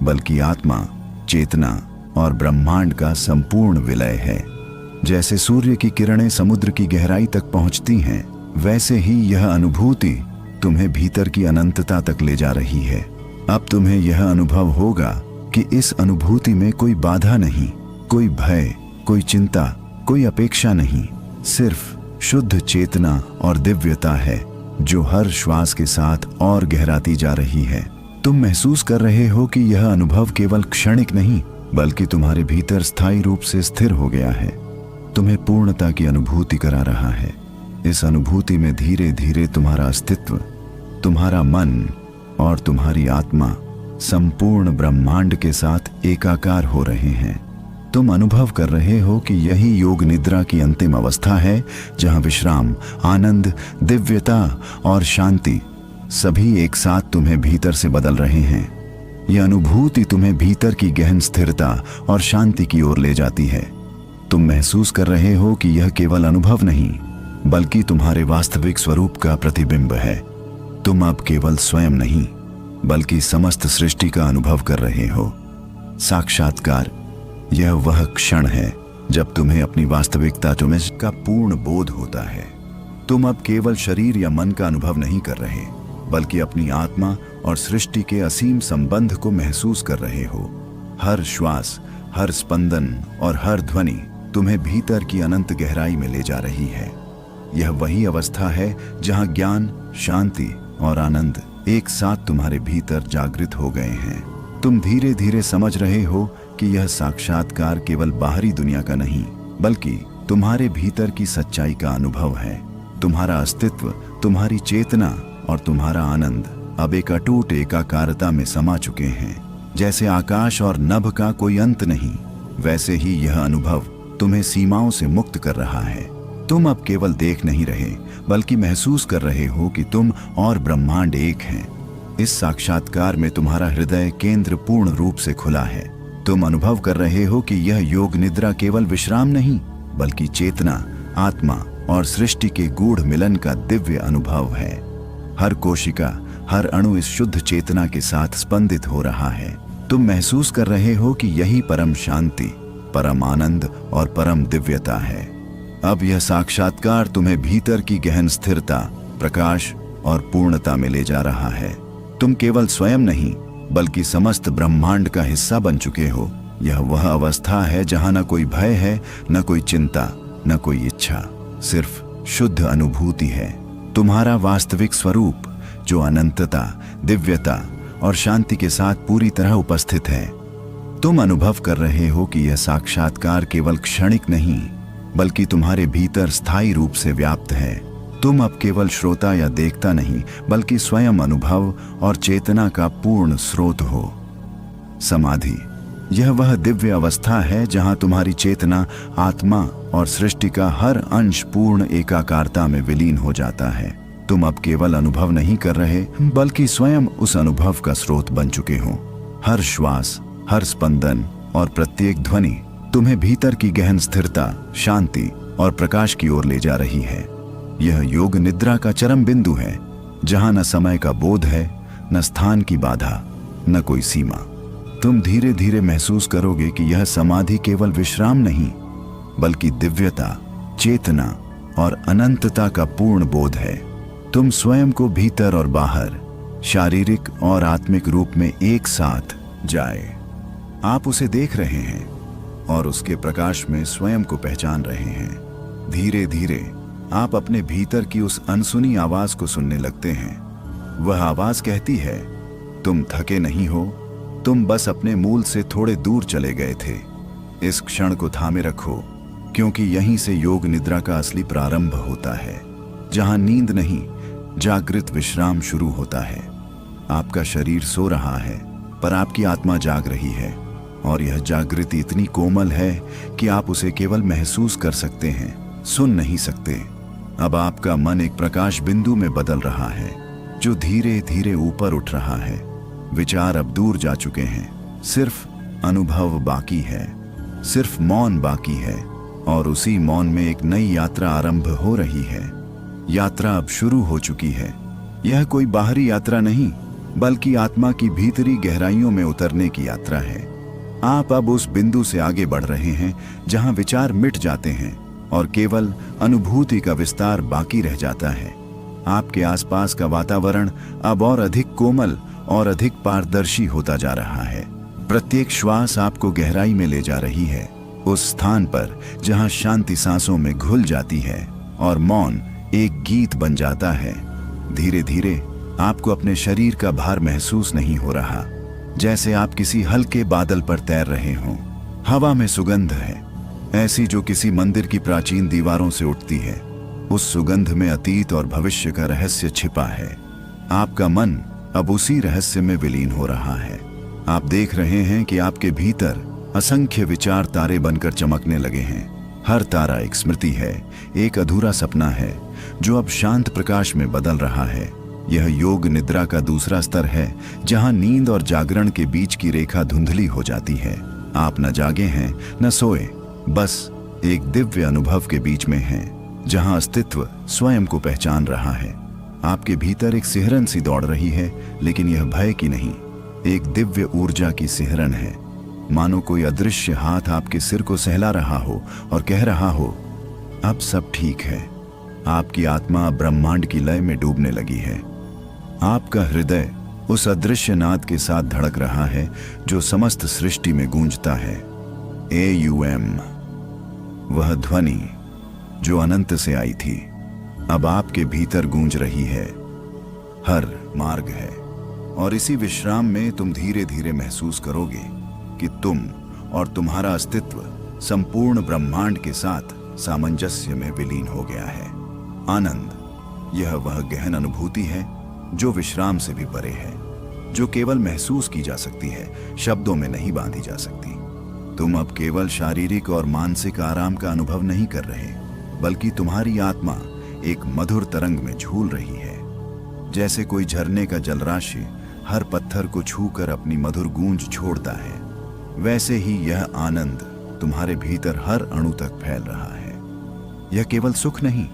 [SPEAKER 1] बल्कि आत्मा, चेतना और ब्रह्मांड का संपूर्ण विलय है। जैसे सूर्य की किरणें समुद्र की गहराई तक पहुंचती हैं, वैसे ही यह अनुभूति तुम्हें भीतर की अनंतता तक ले जा रही है। अब तुम्हें यह अनुभव होगा कि इस अनुभूति में कोई बाधा नहीं, कोई भय, कोई चिंता, कोई अपेक्षा नहीं, सिर्फ शुद्ध चेतना और दिव्यता है जो हर श्वास के साथ और गहराती जा रही है। तुम महसूस कर रहे हो कि यह अनुभव केवल क्षणिक नहीं, बल्कि तुम्हारे भीतर स्थायी रूप से स्थिर हो गया है, तुम्हें पूर्णता की अनुभूति करा रहा है। इस अनुभूति में धीरे धीरे तुम्हारा अस्तित्व, तुम्हारा मन और तुम्हारी आत्मा संपूर्ण ब्रह्मांड के साथ एकाकार हो रहे हैं। तुम अनुभव कर रहे हो कि यही योग निद्रा की अंतिम अवस्था है, जहां विश्राम, आनंद, दिव्यता और शांति सभी एक साथ तुम्हें भीतर से बदल रहे हैं। यह अनुभूति तुम्हें भीतर की गहन स्थिरता और शांति की ओर ले जाती है। तुम महसूस कर रहे हो कि यह केवल अनुभव नहीं, बल्कि तुम्हारे वास्तविक स्वरूप का प्रतिबिंब है। तुम अब केवल स्वयं नहीं, बल्कि समस्त सृष्टि का अनुभव कर रहे हो। साक्षात्कार, यह वह क्षण है जब तुम्हें अपनी वास्तविकता का पूर्ण बोध होता है। तुम अब केवल शरीर या मन का अनुभव नहीं कर रहे, बल्कि अपनी आत्मा और सृष्टि के असीम संबंध को महसूस कर रहे हो। हर श्वास, हर स्पंदन और हर ध्वनि तुम्हें भीतर की अनंत गहराई में ले जा रही है। यह वही अवस्था है जहां ज्ञान, शांति और आनंद एक साथ तुम्हारे भीतर जागृत हो गए हैं। तुम धीरे धीरे समझ रहे हो कि यह साक्षात्कार केवल बाहरी दुनिया का नहीं, बल्कि तुम्हारे भीतर की सच्चाई का अनुभव है। तुम्हारा अस्तित्व, तुम्हारी चेतना और तुम्हारा आनंद अब एक अटूट एकाकारता में समा चुके हैं। जैसे आकाश और नभ का कोई अंत नहीं, वैसे ही यह अनुभव तुम्हें सीमाओं से मुक्त कर रहा है। तुम अब केवल देख नहीं रहे, बल्कि महसूस कर रहे हो कि तुम और ब्रह्मांड एक हैं। इस साक्षात्कार में तुम्हारा हृदय केंद्र पूर्ण रूप से खुला है। तुम अनुभव कर रहे हो कि यह योग निद्रा केवल विश्राम नहीं, बल्कि चेतना, आत्मा और सृष्टि के गूढ़ मिलन का दिव्य अनुभव है। हर कोशिका, हर अणु इस शुद्ध चेतना के साथ स्पंदित हो रहा है। तुम महसूस कर रहे हो कि यही परम शांति, परम आनंद और परम दिव्यता है। अब यह साक्षात्कार तुम्हें भीतर की गहन स्थिरता, प्रकाश और पूर्णता में ले जा रहा है। तुम केवल स्वयं नहीं, बल्कि समस्त ब्रह्मांड का हिस्सा बन चुके हो। यह वह अवस्था है जहां न कोई भय है, न कोई चिंता, न कोई इच्छा, सिर्फ शुद्ध अनुभूति है। तुम्हारा वास्तविक स्वरूप जो अनंतता, दिव्यता और शांति के साथ पूरी तरह उपस्थित है। तुम अनुभव कर रहे हो कि यह साक्षात्कार केवल क्षणिक नहीं, बल्कि तुम्हारे भीतर स्थायी रूप से व्याप्त है। तुम अब केवल श्रोता या देखता नहीं, बल्कि स्वयं अनुभव और चेतना का पूर्ण स्रोत हो। समाधि, यह वह दिव्य अवस्था है जहां तुम्हारी चेतना, आत्मा और सृष्टि का हर अंश पूर्ण एकाकारता में विलीन हो जाता है। तुम अब केवल अनुभव नहीं कर रहे, बल्कि स्वयं उस अनुभव का स्रोत बन चुके हो। हर श्वास, हर स्पंदन और प्रत्येक ध्वनि तुम्हें भीतर की गहन स्थिरता, शांति और प्रकाश की ओर ले जा रही है। यह योग निद्रा का चरम बिंदु है, जहां न समय का बोध है, न स्थान की बाधा, न कोई सीमा। तुम धीरे धीरे महसूस करोगे कि यह समाधि केवल विश्राम नहीं, बल्कि दिव्यता, चेतना और अनंतता का पूर्ण बोध है। तुम स्वयं को भीतर और बाहर, शारीरिक और आत्मिक रूप में एक साथ जाए। आप उसे देख रहे हैं और उसके प्रकाश में स्वयं को पहचान रहे हैं। धीरे धीरे आप अपने भीतर की उस अनसुनी आवाज को सुनने लगते हैं। वह आवाज कहती है, तुम थके नहीं हो, तुम बस अपने मूल से थोड़े दूर चले गए थे। इस क्षण को थामे रखो, क्योंकि यहीं से योग निद्रा का असली प्रारंभ होता है, जहां नींद नहीं, जागृत विश्राम शुरू होता है। आपका शरीर सो रहा है, पर आपकी आत्मा जाग रही है, और यह जागृति इतनी कोमल है कि आप उसे केवल महसूस कर सकते हैं, सुन नहीं सकते। अब आपका मन एक प्रकाश बिंदु में बदल रहा है, जो धीरे धीरे ऊपर उठ रहा है। विचार अब दूर जा चुके हैं, सिर्फ अनुभव बाकी है, सिर्फ मौन बाकी है, और उसी मौन में एक नई यात्रा आरंभ हो रही है। यात्रा अब शुरू हो चुकी है। यह कोई बाहरी यात्रा नहीं, बल्कि आत्मा की भीतरी गहराइयों में उतरने की यात्रा है। आप अब उस बिंदु से आगे बढ़ रहे हैं जहां विचार मिट जाते हैं और केवल अनुभूति का विस्तार बाकी रह जाता है। आपके आसपास का वातावरण अब और अधिक कोमल और अधिक पारदर्शी होता जा रहा है। प्रत्येक श्वास आपको गहराई में ले जा रही है, उस स्थान पर जहां शांति सांसों में घुल जाती है और मौन एक गीत बन जाता है। धीरे धीरे आपको अपने शरीर का भार महसूस नहीं हो रहा, जैसे आप किसी हल्के बादल पर तैर रहे हों। हवा में सुगंध है, ऐसी जो किसी मंदिर की प्राचीन दीवारों से उठती है। उस सुगंध में अतीत और भविष्य का रहस्य छिपा है। आपका मन अब उसी रहस्य में विलीन हो रहा है। आप देख रहे हैं कि आपके भीतर असंख्य विचार तारे बनकर चमकने लगे हैं। हर तारा एक स्मृति है, एक अधूरा सपना है, जो अब शांत प्रकाश में बदल रहा है। यह योग निद्रा का दूसरा स्तर है, जहां नींद और जागरण के बीच की रेखा धुंधली हो जाती है। आप न जागे हैं, न सोए, बस एक दिव्य अनुभव के बीच में हैं, जहां अस्तित्व स्वयं को पहचान रहा है। आपके भीतर एक सिहरन सी दौड़ रही है, लेकिन यह भय की नहीं, एक दिव्य ऊर्जा की सिहरन है। मानो कोई अदृश्य हाथ आपके सिर को सहला रहा हो और कह रहा हो, अब सब ठीक है। आपकी आत्मा ब्रह्मांड की लय में डूबने लगी है। आपका हृदय उस अदृश्य नाद के साथ धड़क रहा है, जो समस्त सृष्टि में गूंजता है। AUM, वह ध्वनि जो अनंत से आई थी, अब आपके भीतर गूंज रही है। हर मार्ग है, और इसी विश्राम में तुम धीरे धीरे महसूस करोगे कि तुम और तुम्हारा अस्तित्व संपूर्ण ब्रह्मांड के साथ सामंजस्य में विलीन हो गया है। आनंद, यह वह गहन अनुभूति है जो विश्राम से भी परे है, जो केवल महसूस की जा सकती है, शब्दों में नहीं बांधी जा सकती। तुम अब केवल शारीरिक और मानसिक आराम का अनुभव नहीं कर रहे, बल्कि तुम्हारी आत्मा एक मधुर तरंग में झूल रही है। जैसे कोई झरने का जलराशि हर पत्थर को छूकर अपनी मधुर गूंज छोड़ता है, वैसे ही यह आनंद तुम्हारे भीतर हर अणु तक फैल रहा है। यह केवल सुख नहीं,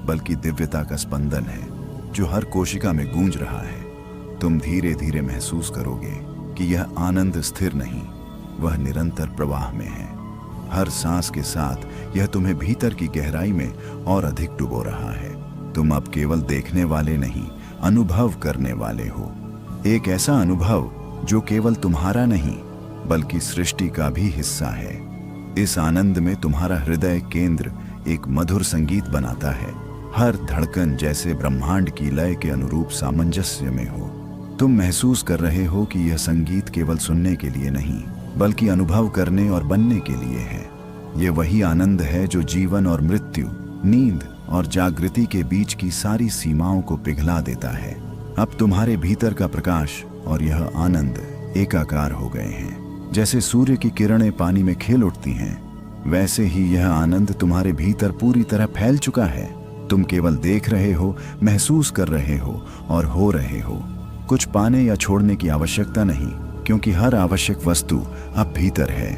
[SPEAKER 1] बल्कि दिव्यता का स्पंदन है, जो हर कोशिका में गूंज रहा है। तुम धीरे धीरे महसूस करोगे कि यह आनंद स्थिर नहीं, वह निरंतर प्रवाह में है। हर सांस के साथ यह तुम्हें भीतर की गहराई में और अधिक डुबो रहा है। तुम अब केवल देखने वाले नहीं, अनुभव करने वाले हो। एक ऐसा अनुभव जो केवल तुम्हारा नहीं, बल्कि सृष्टि का भी हिस्सा है। इस आनंद में तुम्हारा हृदय केंद्र एक मधुर संगीत बनाता है, हर धड़कन जैसे ब्रह्मांड की लय के अनुरूप सामंजस्य में हो। तुम महसूस कर रहे हो कि यह संगीत केवल सुनने के लिए नहीं, बल्कि अनुभव करने और बनने के लिए है। यह वही आनंद है जो जीवन और मृत्यु, नींद और जागृति के बीच की सारी सीमाओं को पिघला देता है। अब तुम्हारे भीतर का प्रकाश और यह आनंद एकाकार हो गए हैं। जैसे सूर्य की किरणें पानी में खेल उठती हैं, वैसे ही यह आनंद तुम्हारे भीतर पूरी तरह फैल चुका है। तुम केवल देख रहे हो, महसूस कर रहे हो और हो रहे हो। कुछ पाने या छोड़ने की आवश्यकता नहीं, क्योंकि हर आवश्यक वस्तु अब भीतर है।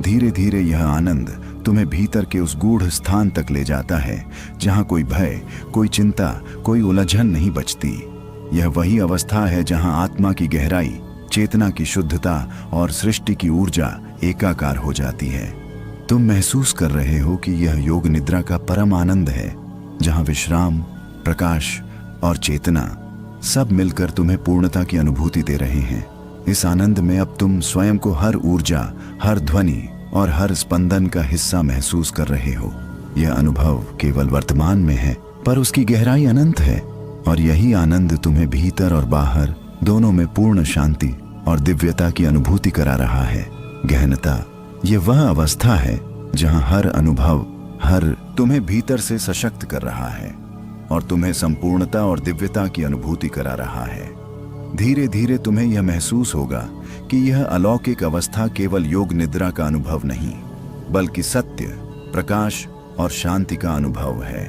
[SPEAKER 1] धीरे धीरे यह आनंद तुम्हें भीतर के उस गूढ़ स्थान तक ले जाता है जहां कोई भय, कोई चिंता, कोई उलझन नहीं बचती। यह वही अवस्था है जहां आत्मा की गहराई, चेतना की शुद्धता और सृष्टि की ऊर्जा एकाकार हो जाती है। तुम महसूस कर रहे हो कि यह योग निद्रा का परम आनंद है, जहां विश्राम, प्रकाश और चेतना सब मिलकर तुम्हें पूर्णता की अनुभूति दे रहे हैं। इस आनंद में अब तुम स्वयं को हर ऊर्जा, हर ध्वनि और हर स्पंदन का हिस्सा महसूस कर रहे हो। यह अनुभव केवल वर्तमान में है, पर उसकी गहराई अनंत है, और यही आनंद तुम्हें भीतर और बाहर दोनों में पूर्ण शांति और दिव्यता की अनुभूति करा रहा है। गहनता, यह वह अवस्था है जहां हर अनुभव, हर तुम्हें भीतर से सशक्त कर रहा है और तुम्हें संपूर्णता और दिव्यता की अनुभूति करा रहा है। धीरे धीरे तुम्हें यह महसूस होगा कि यह अलौकिक अवस्था केवल योग निद्रा का अनुभव नहीं, बल्कि सत्य, प्रकाश और शांति का अनुभव है।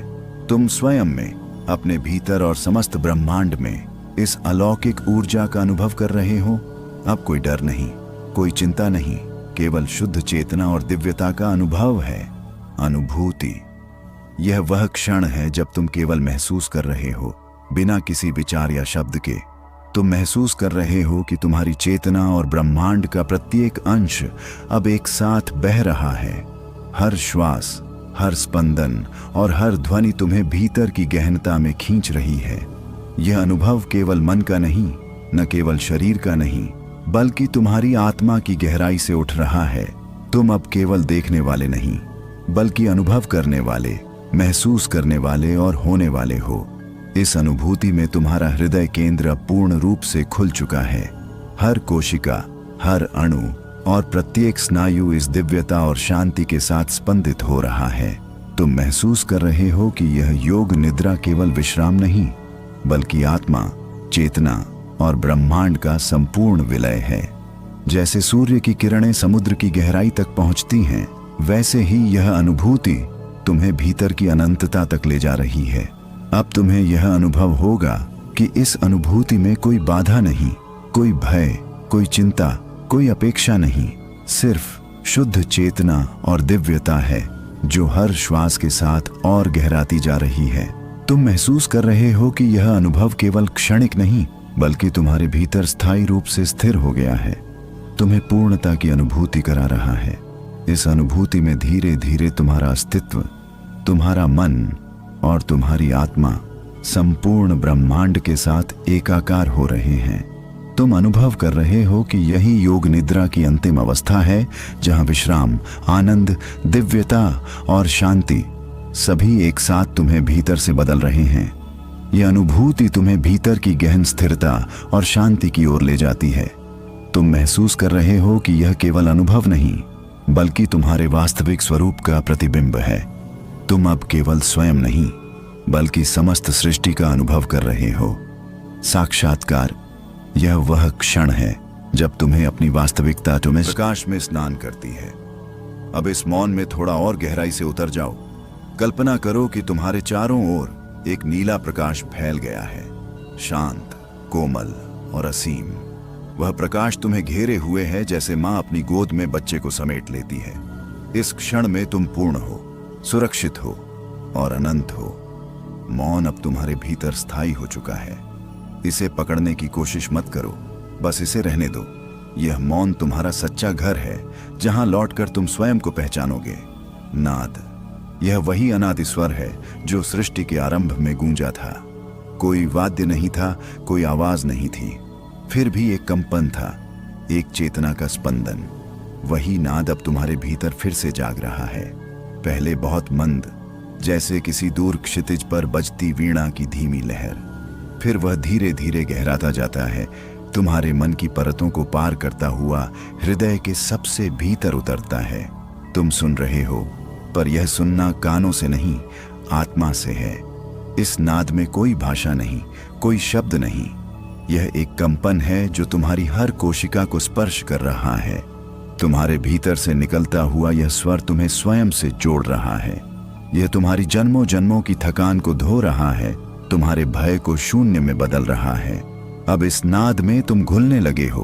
[SPEAKER 1] तुम स्वयं में, अपने भीतर और समस्त ब्रह्मांड में इस अलौकिक ऊर्जा का अनुभव कर रहे हो। अब कोई डर नहीं, कोई चिंता नहीं, केवल शुद्ध चेतना और दिव्यता का अनुभव है। अनुभूति, यह वह क्षण है जब तुम केवल महसूस कर रहे हो, बिना किसी विचार या शब्द के। तुम महसूस कर रहे हो कि तुम्हारी चेतना और ब्रह्मांड का प्रत्येक अंश अब एक साथ बह रहा है। हर श्वास, हर स्पंदन और हर ध्वनि तुम्हें भीतर की गहनता में खींच रही है। यह अनुभव केवल मन का नहीं, न केवल शरीर का नहीं, बल्कि तुम्हारी आत्मा की गहराई से उठ रहा है। तुम अब केवल देखने वाले नहीं, बल्कि अनुभव करने वाले, महसूस करने वाले और होने वाले हो। इस अनुभूति में तुम्हारा हृदय केंद्र पूर्ण रूप से खुल चुका है। हर कोशिका, हर अणु और प्रत्येक स्नायु इस दिव्यता और शांति के साथ स्पंदित हो रहा है। तुम महसूस कर रहे हो कि यह योग निद्रा केवल विश्राम नहीं, बल्कि आत्मा, चेतना और ब्रह्मांड का संपूर्ण विलय है। जैसे सूर्य की किरणें समुद्र की गहराई तक पहुंचती हैं, वैसे ही यह अनुभूति तुम्हें भीतर की अनंतता तक ले जा रही है। अब तुम्हें यह अनुभव होगा कि इस अनुभूति में कोई बाधा नहीं, कोई भय, कोई चिंता, कोई अपेक्षा नहीं, सिर्फ शुद्ध चेतना और दिव्यता है जो हर श्वास के साथ और गहराती जा रही है। तुम महसूस कर रहे हो कि यह अनुभव केवल क्षणिक नहीं, बल्कि तुम्हारे भीतर स्थायी रूप से स्थिर हो गया है, तुम्हें पूर्णता की अनुभूति करा रहा है। इस अनुभूति में धीरे धीरे तुम्हारा अस्तित्व, तुम्हारा मन और तुम्हारी आत्मा संपूर्ण ब्रह्मांड के साथ एकाकार हो रहे हैं। तुम अनुभव कर रहे हो कि यही योग निद्रा की अंतिम अवस्था है, जहां विश्राम, आनंद, दिव्यता और शांति सभी एक साथ तुम्हें भीतर से बदल रहे हैं। यह अनुभूति तुम्हें भीतर की गहन स्थिरता और शांति की ओर ले जाती है। तुम महसूस कर रहे हो कि यह केवल अनुभव नहीं, बल्कि तुम्हारे वास्तविक स्वरूप का प्रतिबिंब है। तुम अब केवल स्वयं नहीं, बल्कि समस्त सृष्टि का अनुभव कर रहे हो। साक्षात्कार, यह वह क्षण है जब तुम्हें अपनी वास्तविकता तुम्हें प्रकाश में स्नान करती है। अब इस मौन में थोड़ा और गहराई से उतर जाओ। कल्पना करो कि तुम्हारे चारों ओर एक नीला प्रकाश फैल गया है, शांत, कोमल और असीम। वह प्रकाश तुम्हें घेरे हुए है जैसे माँ अपनी गोद में बच्चे को समेट लेती है। इस क्षण में तुम पूर्ण हो, सुरक्षित हो और अनंत हो। मौन अब तुम्हारे भीतर स्थायी हो चुका है। इसे पकड़ने की कोशिश मत करो, बस इसे रहने दो। यह मौन तुम्हारा सच्चा घर है, जहां लौटकर तुम स्वयं को पहचानोगे। नाद, यह वही अनादि स्वर है जो सृष्टि के आरंभ में गूंजा था। कोई वाद्य नहीं था, कोई आवाज नहीं थी, फिर भी एक कंपन था, एक चेतना का स्पंदन। वही नाद अब तुम्हारे भीतर फिर से जाग रहा है। पहले बहुत मंद, जैसे किसी दूर क्षितिज पर बजती वीणा की धीमी लहर। फिर वह धीरे धीरे गहराता जाता है, तुम्हारे मन की परतों को पार करता हुआ हृदय के सबसे भीतर उतरता है। तुम सुन रहे हो, पर यह सुनना कानों से नहीं, आत्मा से है। इस नाद में कोई भाषा नहीं, कोई शब्द नहीं। यह एक कंपन है जो तुम्हारी हर कोशिका को स्पर्श कर रहा है। तुम्हारे भीतर से निकलता हुआ यह स्वर तुम्हें स्वयं से जोड़ रहा है। यह तुम्हारी जन्मों जन्मों की थकान को धो रहा है, तुम्हारे भय को शून्य में बदल रहा है। अब इस नाद में तुम घुलने लगे हो,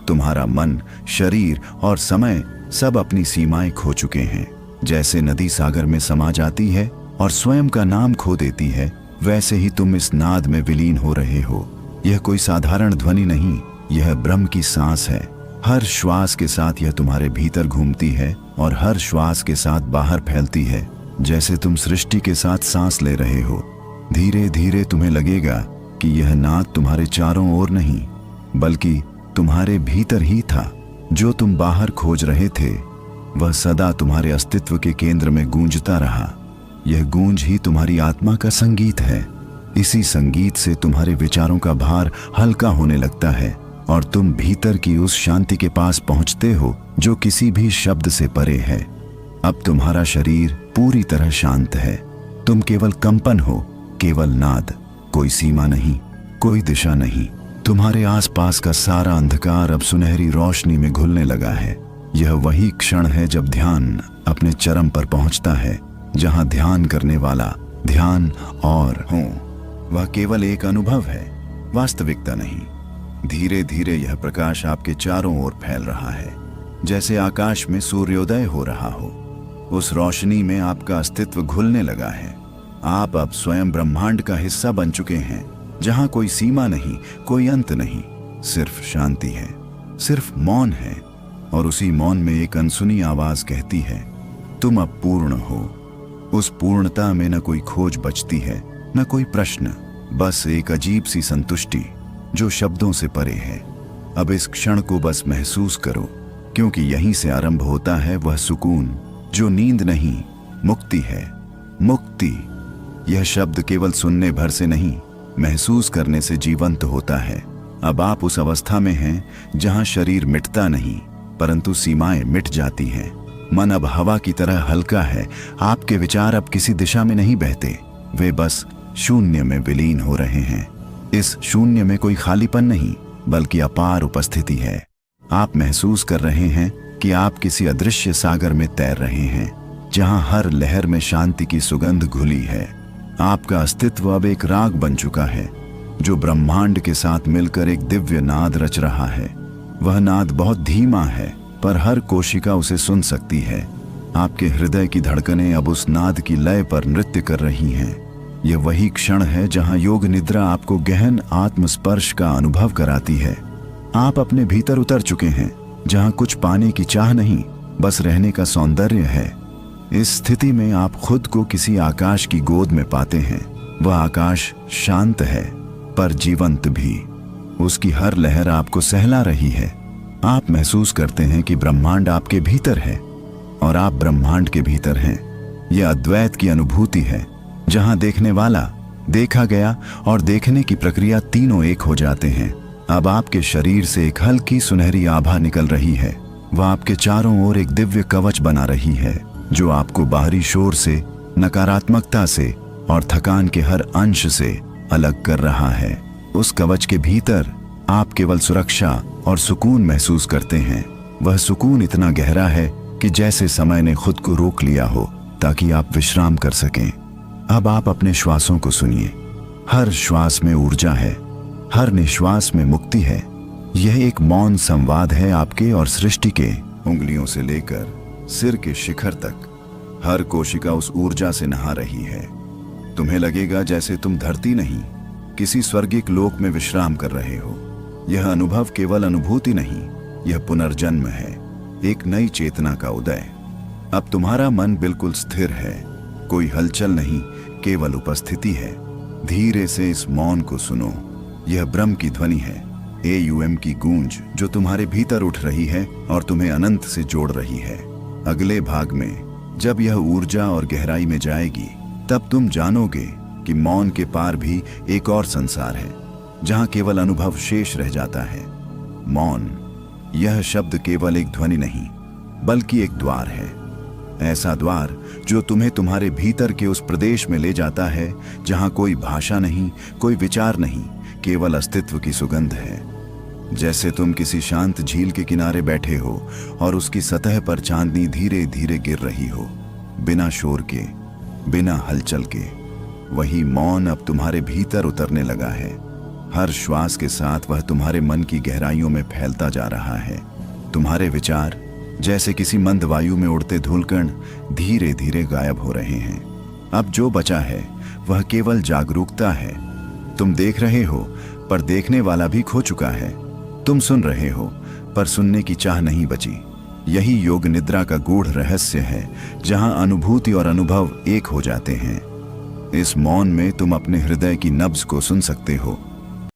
[SPEAKER 1] तुम्हारा मन, शरीर और समय सब अपनी सीमाएं खो चुके हैं। जैसे नदी सागर में समा जाती है और स्वयं का नाम खो देती है, वैसे ही तुम इस नाद में विलीन हो रहे हो। यह कोई साधारण ध्वनि नहीं, यह ब्रह्म की सांस है। हर श्वास के साथ यह तुम्हारे भीतर घूमती है और हर श्वास के साथ बाहर फैलती है। जैसे तुम सृष्टि के साथ सांस ले रहे हो, धीरे धीरे तुम्हें लगेगा कि यह नाद तुम्हारे चारों ओर नहीं, बल्कि तुम्हारे भीतर ही था। जो तुम बाहर खोज रहे थे, वह सदा तुम्हारे अस्तित्व के केंद्र में गूंजता रहा। यह गूंज ही तुम्हारी आत्मा का संगीत है। इसी संगीत से तुम्हारे विचारों का भार हल्का होने लगता है और तुम भीतर की उस शांति के पास पहुंचते हो जो किसी भी शब्द से परे है। अब तुम्हारा शरीर पूरी तरह शांत है। तुम केवल कंपन हो, केवल नाद। कोई सीमा नहीं, कोई दिशा नहीं। तुम्हारे आसपास का सारा अंधकार अब सुनहरी रोशनी में घुलने लगा है। यह वही क्षण है जब ध्यान अपने चरम पर पहुंचता है, जहां ध्यान करने वाला ध्यान और हो वह केवल एक अनुभव है, वास्तविकता नहीं। धीरे धीरे यह प्रकाश आपके चारों ओर फैल रहा है, जैसे आकाश में सूर्योदय हो रहा हो। उस रोशनी में आपका अस्तित्व घुलने लगा है। आप अब स्वयं ब्रह्मांड का हिस्सा बन चुके हैं, जहां कोई सीमा नहीं, कोई अंत नहीं, सिर्फ शांति है, सिर्फ मौन है। और उसी मौन में एक अनसुनी आवाज कहती है, तुम अब पूर्ण हो। उस पूर्णता में न कोई खोज बचती है, न कोई प्रश्न, बस एक अजीब सी संतुष्टि जो शब्दों से परे है। अब इस क्षण को बस महसूस करो, क्योंकि यहीं से आरंभ होता है वह सुकून जो नींद नहीं, मुक्ति है। मुक्ति, यह शब्द केवल सुनने भर से नहीं, महसूस करने से जीवंत होता है। अब आप उस अवस्था में हैं जहां शरीर मिटता नहीं, परंतु सीमाएं मिट जाती हैं। मन अब हवा की तरह हल्का है। आपके विचार अब किसी दिशा में नहीं बहते, वे बस शून्य में विलीन हो रहे हैं। इस शून्य में कोई खालीपन नहीं, बल्कि अपार उपस्थिति है। आप महसूस कर रहे हैं कि आप किसी अदृश्य सागर में तैर रहे हैं, जहां हर लहर में शांति की सुगंध घुली है। आपका अस्तित्व अब एक राग बन चुका है, जो ब्रह्मांड के साथ मिलकर एक दिव्य नाद रच रहा है। वह नाद बहुत धीमा है, पर हर कोशिका उसे सुन सकती है। आपके हृदय की धड़कनें अब उस नाद की लय पर नृत्य कर रही हैं। यह वही क्षण है जहां योग निद्रा आपको गहन आत्मस्पर्श का अनुभव कराती है। आप अपने भीतर उतर चुके हैं, जहां कुछ पाने की चाह नहीं, बस रहने का सौंदर्य है। इस स्थिति में आप खुद को किसी आकाश की गोद में पाते हैं। वह आकाश शांत है, पर जीवंत भी। उसकी हर लहर आपको सहला रही है। आप महसूस करते हैं कि ब्रह्मांड आपके भीतर है और आप ब्रह्मांड के भीतर हैं। यह अद्वैत की अनुभूति है, जहां देखने वाला, देखा गया और देखने की प्रक्रिया तीनों एक हो जाते हैं। अब आपके शरीर से एक हल्की सुनहरी आभा निकल रही है। वह आपके चारों ओर एक दिव्य कवच बना रही है, जो आपको बाहरी शोर से, नकारात्मकता से और थकान के हर अंश से अलग कर रहा है। उस कवच के भीतर आप केवल सुरक्षा और सुकून महसूस करते हैं। वह सुकून इतना गहरा है कि जैसे समय ने खुद को रोक लिया हो, ताकि आप विश्राम कर सकें। अब आप अपने श्वासों को सुनिए। हर श्वास में ऊर्जा है, हर निश्वास में मुक्ति है। यह एक मौन संवाद है आपके और सृष्टि के। उंगलियों से लेकर सिर के शिखर तक हर कोशिका उस ऊर्जा से नहा रही है। तुम्हें लगेगा जैसे तुम धरती नहीं, किसी स्वर्गिक लोक में विश्राम कर रहे हो। यह अनुभव केवल अनुभूति नहीं, यह पुनर्जन्म है, एक नई चेतना का उदय। अब तुम्हारा मन बिल्कुल स्थिर है, कोई हलचल नहीं, केवल उपस्थिति है। धीरे से इस मौन को सुनो। यह ब्रह्म की ध्वनि है, AUM की गूंज, जो तुम्हारे भीतर उठ रही है और तुम्हें अनंत से जोड़ रही है। अगले भाग में जब यह ऊर्जा और गहराई में जाएगी, तब तुम जानोगे कि मौन के पार भी एक और संसार है, जहां केवल अनुभव शेष रह जाता है। मौन, यह शब्द केवल एक ध्वनि नहीं, बल्कि एक द्वार है। ऐसा द्वार जो तुम्हें तुम्हारे भीतर के उस प्रदेश में ले जाता है, जहां कोई भाषा नहीं, कोई विचार नहीं, केवल अस्तित्व की सुगंध है। जैसे तुम किसी शांत झील के किनारे बैठे हो और उसकी सतह पर चांदनी धीरे धीरे गिर रही हो, बिना शोर के, बिना हलचल के। वही मौन अब तुम्हारे भीतर उतरने लगा है। हर श्वास के साथ वह तुम्हारे मन की गहराइयों में फैलता जा रहा है। तुम्हारे विचार जैसे किसी मंद वायु में उड़ते धूलकण धीरे धीरे गायब हो रहे हैं। अब जो बचा है वह केवल जागरूकता है। तुम देख रहे हो पर देखने वाला भी खो चुका है। तुम सुन रहे हो पर सुनने की चाह नहीं बची। यही योग निद्रा का गूढ़ रहस्य है, जहां अनुभूति और अनुभव एक हो जाते हैं। इस मौन में तुम अपने हृदय की नब्ज को सुन सकते हो,